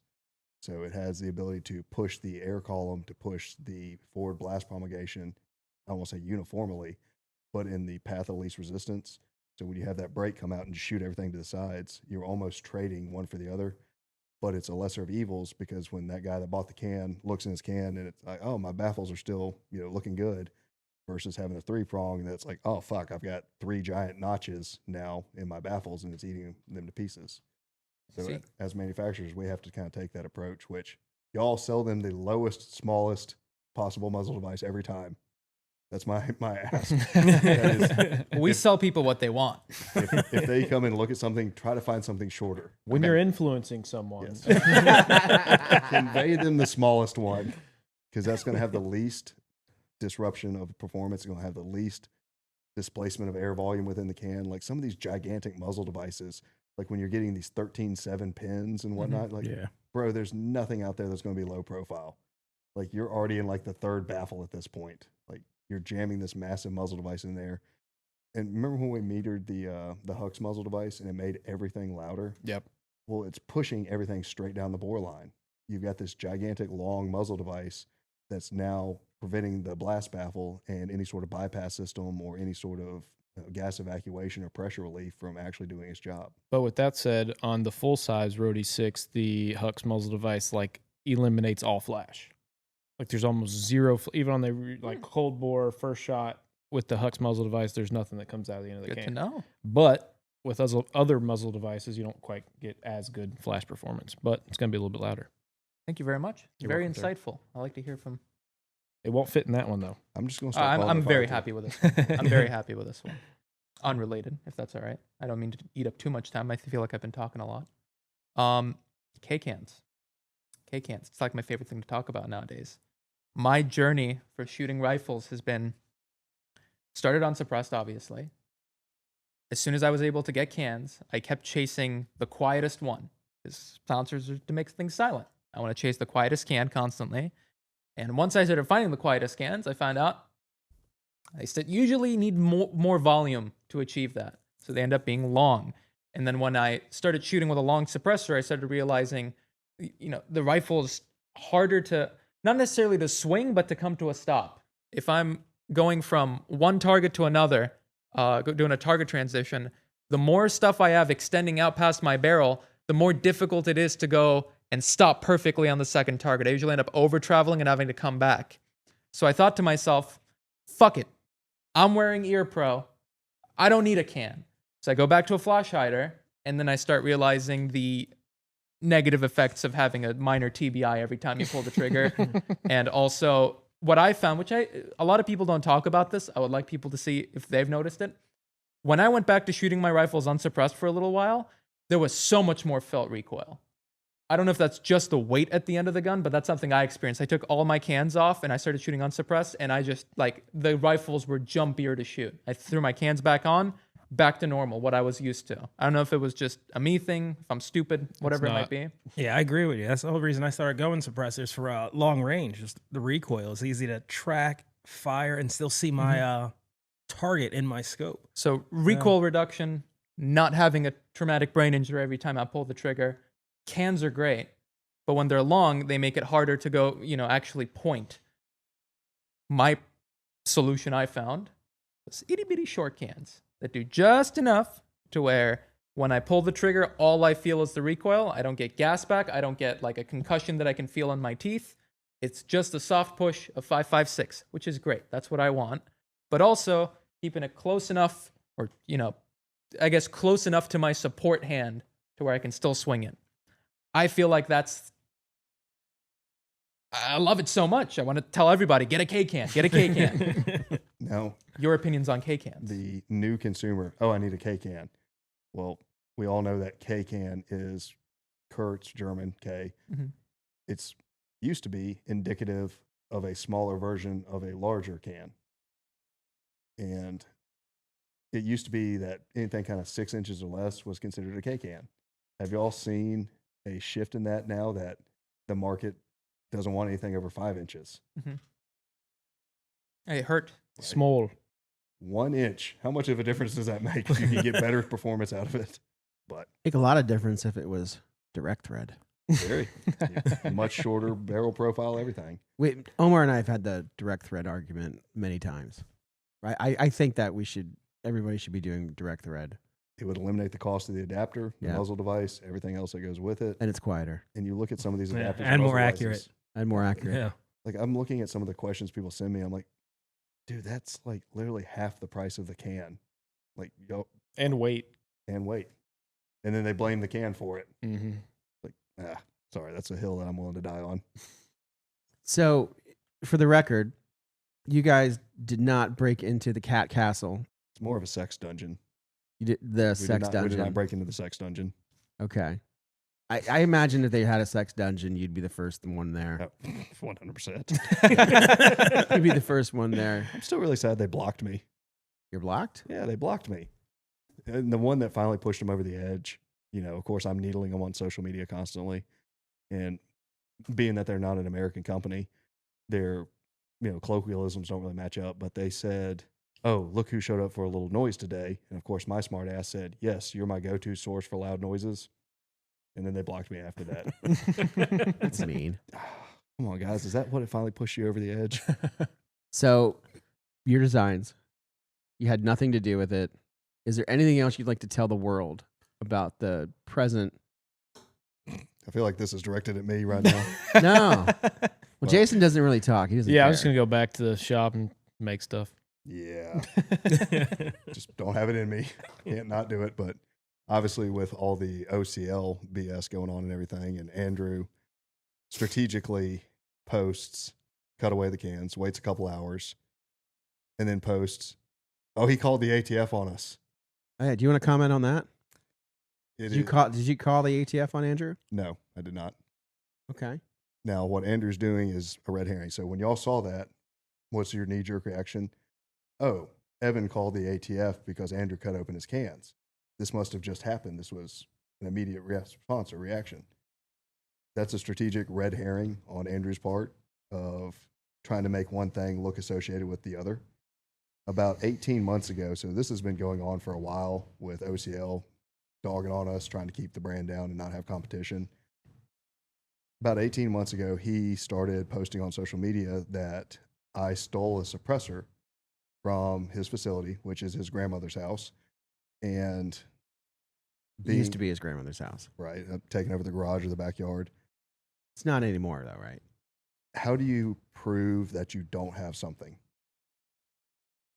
So it has the ability to push the air column, to push the forward blast promulgation, I won't say uniformly, but in the path of least resistance. So when you have that brake come out and shoot everything to the sides, you're almost trading one for the other. But it's a lesser of evils because when that guy that bought the can looks in his can and it's like, oh, my baffles are still, looking good, versus having a 3-prong that's like, oh, fuck, I've got 3 giant notches now in my baffles and it's eating them to pieces. So See. as manufacturers, we have to kind of take that approach, which y'all sell them the lowest, smallest possible muzzle device every time. That's my ask. That is, We sell people what they want. if they come and look at something, try to find something shorter. When you're influencing someone, Convey them the smallest one because that's going to have the least disruption of performance. It's going to have the least displacement of air volume within the can. Like some of these gigantic muzzle devices, like when you're getting these 13.7 pins and whatnot, like, bro, there's nothing out there that's going to be low profile. Like you're already in like the 3rd baffle at this point. Like you're jamming this massive muzzle device in there. And remember when we metered the Hux muzzle device and it made everything louder? Yep. Well, it's pushing everything straight down the bore line. You've got this gigantic long muzzle device that's now preventing the blast baffle and any sort of bypass system or any sort of gas evacuation or pressure relief from actually doing its job. But with that said, on the full size Rode 6, the Hux muzzle device like eliminates all flash. Like there's almost zero, even on the like cold bore first shot with the Hux muzzle device, there's nothing that comes out of the end of the Good can. to know. But with other muzzle devices, you don't quite get as good flash performance, but it's going to be a little bit louder. Thank you very much. You're Very welcome, sir. insightful. I like to hear from. It won't fit in that one though. I'm just going to start. I'm very happy with this. I'm very happy with this one. Unrelated, if that's all right. I don't mean to eat up too much time. I feel like I've been talking a lot. K-cans. K-cans. It's like my favorite thing to talk about nowadays. My journey for shooting rifles has been started unsuppressed, obviously. As soon as I was able to get cans, I kept chasing the quietest one. Because silencers are to make things silent. I want to chase the quietest can constantly. And once I started finding the quietest cans, I found out I usually need more volume to achieve that. So they end up being long. And then when I started shooting with a long suppressor, I started realizing, the rifle is harder to, not necessarily to swing, but to come to a stop. If I'm going from one target to another, doing a target transition, the more stuff I have extending out past my barrel, the more difficult it is to go and stop perfectly on the second target. I usually end up over traveling and having to come back. So I thought to myself, fuck it. I'm wearing Ear Pro. I don't need a can. So I go back to a flash hider, and then I start realizing the negative effects of having a minor TBI every time you pull the trigger. And also what I found, which a lot of people don't talk about this. I would like people to see if they've noticed it. When I went back to shooting my rifles unsuppressed for a little while, there was so much more felt recoil. I don't know if that's just the weight at the end of the gun, but that's something I experienced. I took all my cans off and I started shooting unsuppressed, and I just, like, the rifles were jumpier to shoot. I threw my cans back on, back to normal, what I was used to. I don't know if it was just a me thing, if I'm stupid, whatever it might be. Yeah, I agree with you. That's the whole reason I started going suppressors for long range. Just the recoil is easy to track, fire, and still see my target in my scope. So recoil reduction, not having a traumatic brain injury every time I pull the trigger. Cans are great, but when they're long, they make it harder to go, actually point. My solution I found was itty bitty short cans that do just enough to where when I pull the trigger, all I feel is the recoil. I don't get gas back. I don't get like a concussion that I can feel in my teeth. It's just a soft push of 5.56, which is great. That's what I want. But also keeping it close enough, or, I guess close enough to my support hand to where I can still swing it. I feel like I love it so much. I want to tell everybody, get a K-can, get a K-can. Now, Your opinions on K-cans? the new consumer, I need a K-can. Well, we all know that K-can is Kurt's German K. Mhm. It's used to be indicative of a smaller version of a larger can. And it used to be that anything kind of 6 inches or less was considered a K-can. Have you all seen a shift in that now that the market doesn't want anything over 5 inches? It hurt. Small. 1 inch. How much of a difference does that make? You can get better performance out of it. But Make a lot of difference if it was direct thread. very much shorter barrel profile, everything. Wait, Omar and I have had the direct thread argument many times. Right? I think that everybody should be doing direct thread, It would eliminate the cost of the adapter, the Yeah. muzzle device, everything else that goes with it. and it's quieter And you look at some of these Yeah, adapters and more muzzle accurate. devices, and more accurate. Yeah. Like I'm looking at some of the questions people send me. I'm like, dude, that's like literally half the price of the can. Like, And weight. and wait. And then they blame the can for it. Mm-hmm. Like, sorry, that's a hill that I'm willing to die on. So, for the record, you guys did not break into the cat castle. It's more of a sex dungeon. You did the sex We did dungeon. not break into the sex dungeon. Okay. I imagine if they had a sex dungeon, you'd be the first one there. 100%. You'd be the first one there. I'm still really sad they blocked me. You're blocked? Yeah, they blocked me. And the one that finally pushed them over the edge, of course, I'm needling them on social media constantly. And being that they're not an American company, their, colloquialisms don't really match up. But they said, oh, look who showed up for a little noise today. And of course, my smart ass said, yes, you're my go-to source for loud noises. And then they blocked me after that. That's mean. Come on, guys. Is that what it finally pushed you over the edge? So, your designs, you had nothing to do with it. Is there anything else you'd like to tell the world about the present? I feel like this is directed at me right now. No. Well, Jason doesn't really talk. He doesn't Yeah, care. I'm just gonna go back to the shop and make stuff. Yeah. Just don't have it in me. Can't not do it. But obviously, with all the OCL BS going on and everything, and Andrew strategically posts, cut away the cans, waits a couple hours, and then posts, oh, he called the ATF on us. Hey, do you want to comment on that? It Did you call the ATF on Andrew? No, I did not. Okay. Now, what Andrew's doing is a red herring. So when y'all saw that, what's your knee-jerk reaction? Oh, Evan called the ATF because Andrew cut open his cans. This must have just happened. This was an immediate response or reaction. That's a strategic red herring on Andrew's part of trying to make one thing look associated with the other. About 18 months ago, so this has been going on for a while with OCL dogging on us, trying to keep the brand down and not have competition. About 18 months ago, he started posting on social media that I stole a suppressor from his facility, which is his grandmother's house, and It used to be his grandmother's house. right, taking over the garage or the backyard. It's not anymore, though, right? How do you prove that you don't have something?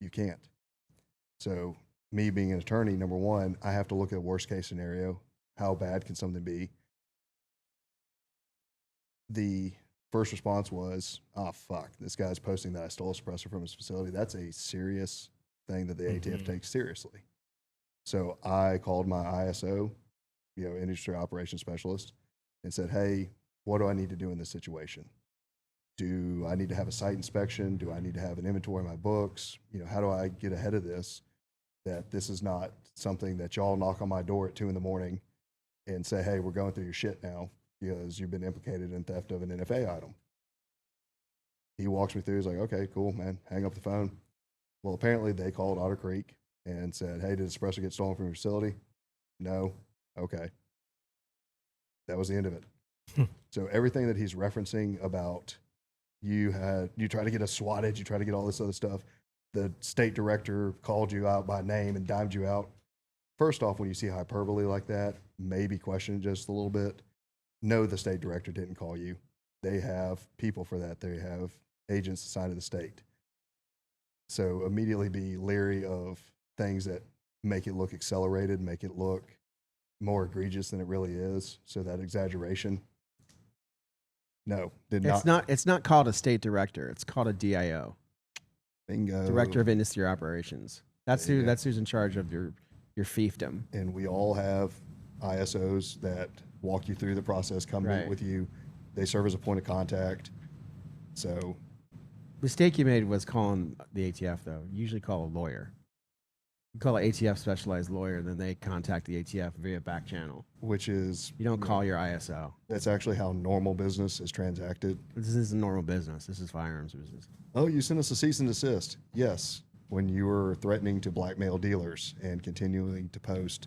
You can't. So me being an attorney, number one, I have to look at a worst case scenario. How bad can something be? The first response was, oh, fuck, this guy's posting that I stole a suppressor from his facility. That's a serious thing that the ATF takes seriously. So I called my ISO, industry operations specialist, and said, hey, what do I need to do in this situation? Do I need to have a site inspection? Do I need to have an inventory in my books? How do I get ahead of this? That this is not something that y'all knock on my door at 2 a.m. and say, hey, we're going through your shit now because you've been implicated in theft of an NFA item. He walks me through. He's like, okay, cool, man. Hang up the phone. Well, apparently they called Otter Creek and said, hey, did espresso get stolen from your facility? No. Okay. That was the end of it. So everything that he's referencing about you try to get us swatted, you try to get all this other stuff. The state director called you out by name and dimed you out. First off, when you see hyperbole like that, maybe question it just a little bit. No, the state director didn't call you. They have people for that. They have agents assigned to the state. So immediately be leery of things that make it look accelerated, make it look more egregious than it really is. So that exaggeration. No, did not. It's not called a state director. It's called a DIO. Bingo. Director of Industry Operations. That's who's in charge of your fiefdom. And we all have ISOs that walk you through the process, come meet with you. They serve as a point of contact. So Mistake you made was calling the ATF though. You usually call a lawyer. You call an ATF specialized lawyer, and then they contact the ATF via back channel. which is, You don't call your ISO. that's actually how normal business is transacted. This is a normal business. This is firearms business. Oh, you sent us a cease and desist. Yes. When you were threatening to blackmail dealers and continuing to post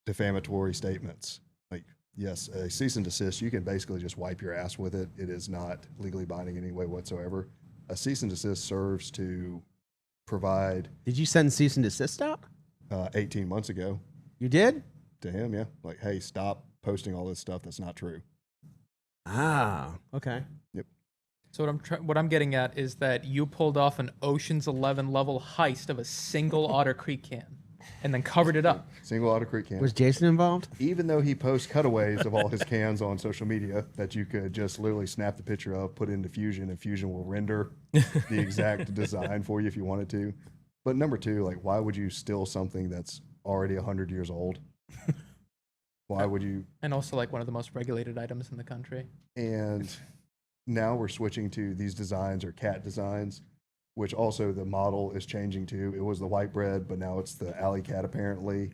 defamatory statements. Like, yes, a cease and desist, you can basically just wipe your ass with it. It is not legally binding in any way whatsoever. A cease and desist serves to provide Did you send cease and desist out? 18 months ago You did? to him, yeah. Like, hey, stop posting all this stuff that's not true. Ah, okay. So what I'm getting at is that you pulled off an Ocean's 11 level heist of a single Otter Creek can, and then covered it up. Single Otter Creek can. Was Jason involved? Even though he posts cutaways of all his cans on social media that you could just literally snap the picture of, put it into Fusion, and Fusion will render the exact design for you if you wanted to. But number two, like, why would you steal something that's already 100 years old? Why would you? And also like one of the most regulated items in the country. And now we're switching to these designs or cat designs, which also the model is changing to. It was the white bread, but now it's the alley cat apparently.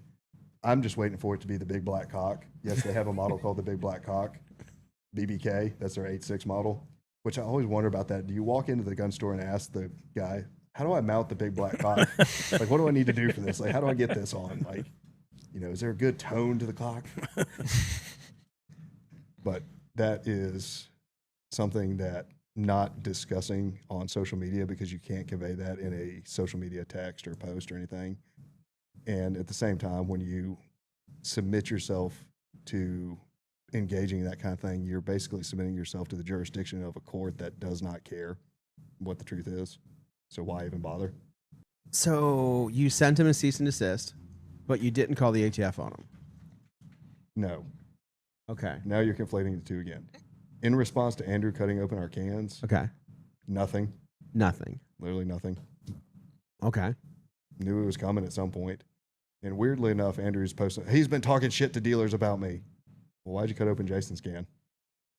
I'm just waiting for it to be the big black cock. Yes, they have a model called the big black cock, BBK. That's their 8.6 model, which I always wonder about that. Do you walk into the gun store and ask the guy, how do I mount the big black cock? Like, what do I need to do for this? Like, how do I get this on? Like, is there a good tone to the cock? But that is something that not discussing on social media, because you can't convey that in a social media text or post or anything. And at the same time, when you submit yourself to engaging in that kind of thing, you're basically submitting yourself to the jurisdiction of a court that does not care what the truth is. So why even bother? So you sent him a cease and desist, but you didn't call the ATF on him. No. Okay. Now you're conflating the two again. In response to Andrew cutting open our cans, Okay. nothing, Nothing. literally nothing. Okay. Knew it was coming at some point. And weirdly enough, Andrew's posting, he's been talking shit to dealers about me. Well, why'd you cut open Jason's can?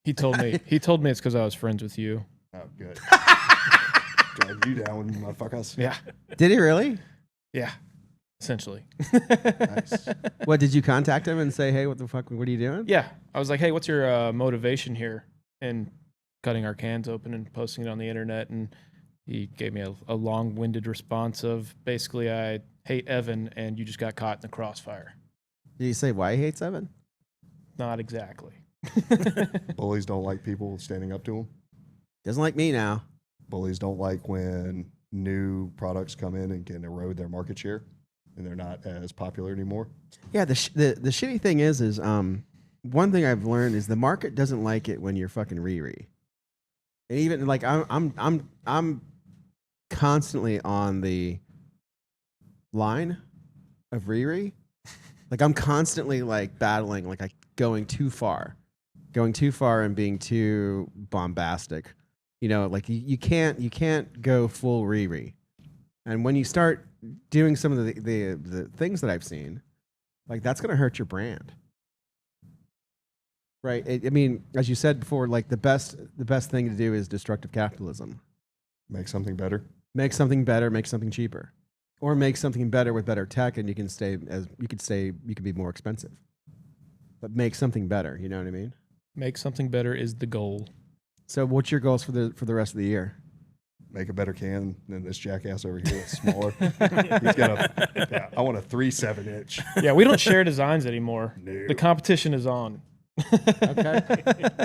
He told me. He told me it's because I was friends with you. Oh, good. Drag you down, motherfuckers. Yeah. Did he really? Yeah. Essentially. Nice. What, did you contact him and say, hey, what the fuck, what are you doing? Yeah. I was like, hey, what's your motivation here in cutting our cans open and posting it on the internet? And he gave me a long-winded response of basically, I hate Evan and you just got caught in the crossfire. Did he say why he hates Evan? Not exactly. Bullies don't like people standing up to them. Doesn't like me now. Bullies don't like when new products come in and can erode their market share and they're not as popular anymore. Yeah, the shitty thing is one thing I've learned is the market doesn't like it when you're fucking Riri. And even like I'm constantly on the line of Riri. Like I'm constantly like battling, like going too far and being too bombastic. Like you can't go full Riri. And when you start doing some of the things that I've seen, like that's gonna hurt your brand. Right. I mean, as you said before, like the best thing to do is destructive capitalism. Make something better. Make something better, make something cheaper, or make something better with better tech, and you can be more expensive. But make something better. You know what I mean? Make something better is the goal. So, what's your goals for the rest of the year? Make a better can than this jackass over here that's smaller. He's got I want a 3/7 inch. Yeah, we don't share designs anymore. No. The competition is on. Okay.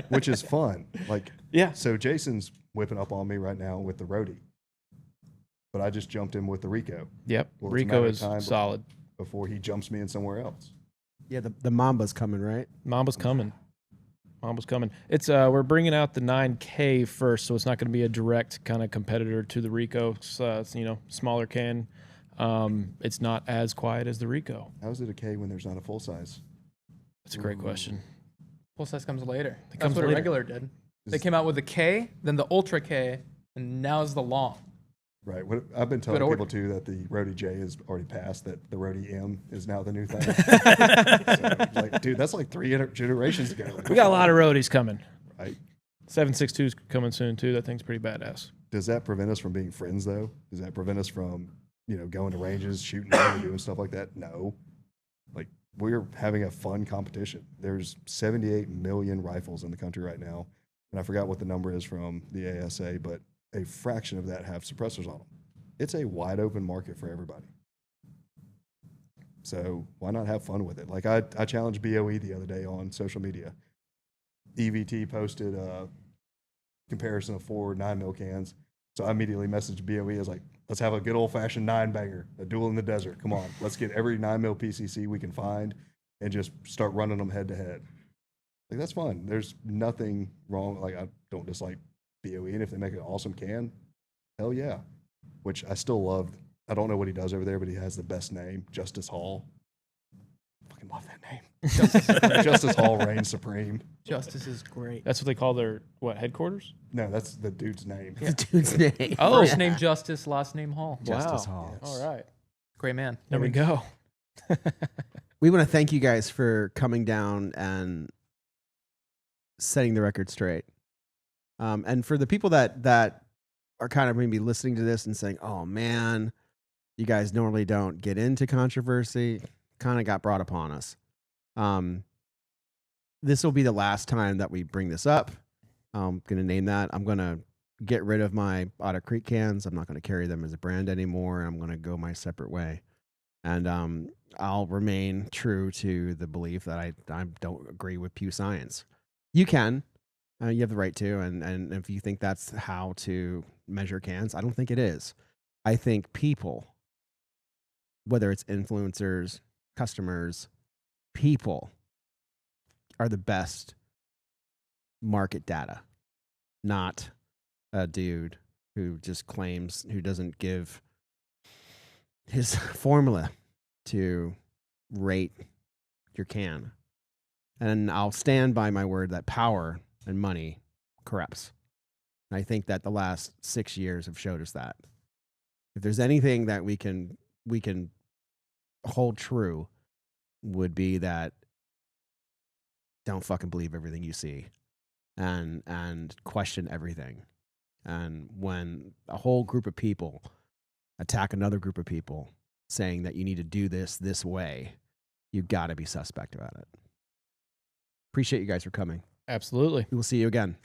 Which is fun. Like, Yeah. so Jason's whipping up on me right now with the roadie, but I just jumped in with the Rico Yep. Well, it's a Rico matter of is time solid. before he jumps me in somewhere else. Yeah, the Mamba's coming, right? Mamba's coming. Mamba's coming. It's we're bringing out the 9K first, so it's not going to be a direct kind of competitor to the Rico. It's smaller can. It's not as quiet as the Rico. How is it a K when there's not a full size? That's a great question. Full size comes later. That's comes what later. a regular did. They came out with the K, then the Ultra K, and now's the long. Right. What, I've been telling Good people too that the Roadie J is already passed, that the Roadie M is now the new thing. So, like, dude, that's like 3 generations ago. We got a lot of roadies coming. Right. 762's coming soon too. That thing's pretty badass. Does that prevent us from being friends though? Does that prevent us from, going to ranges, shooting, and doing stuff like that? No. Like, we're having a fun competition. There's 78 million rifles in the country right now. And I forgot what the number is from the ASA, but a fraction of that have suppressors on them. It's a wide open market for everybody. So why not have fun with it? Like I challenged BOE the other day on social media. EVT posted a comparison of 4 9mm cans. So I immediately messaged BOE. I was like, let's have a good old fashioned 9-banger, a duel in the desert. Come on, let's get every 9mm PCC we can find and just start running them head to head. Like, that's fun. There's nothing wrong. Like, I don't dislike BOE, and if they make an awesome can, hell yeah. Which I still love. I don't know what he does over there, but he has the best name, Justice Hall. Fucking love that name. Justice Hall reigns supreme. Justice is great. That's what they call their headquarters. No, that's the dude's name. The dude's name. Oh, First name Justice, last name Hall. Justice wow. Hall. All right, Great man. there we go. We want to thank you guys for coming down and setting the record straight. And for the people that are kind of maybe listening to this and saying, oh man, you guys normally don't get into controversy, kind of got brought upon us. This will be the last time that we bring this up. I'm going to name that. I'm going to get rid of my Otter Creek cans. I'm not going to carry them as a brand anymore. I'm going to go my separate way. And I'll remain true to the belief that I don't agree with Pew Science. You can. You have the right to. And if you think that's how to measure cans, I don't think it is. I think people, whether it's influencers, customers, people are the best market data, not a dude who just claims, who doesn't give his formula to rate your can. And I'll stand by my word that power and money corrupts. And I think that the last 6 years have showed us that. If there's anything that we can hold true, would be that don't fucking believe everything you see, and question everything. And when a whole group of people attack another group of people saying that you need to do this way, you've got to be suspect about it. Appreciate you guys for coming. Absolutely. We will see you again.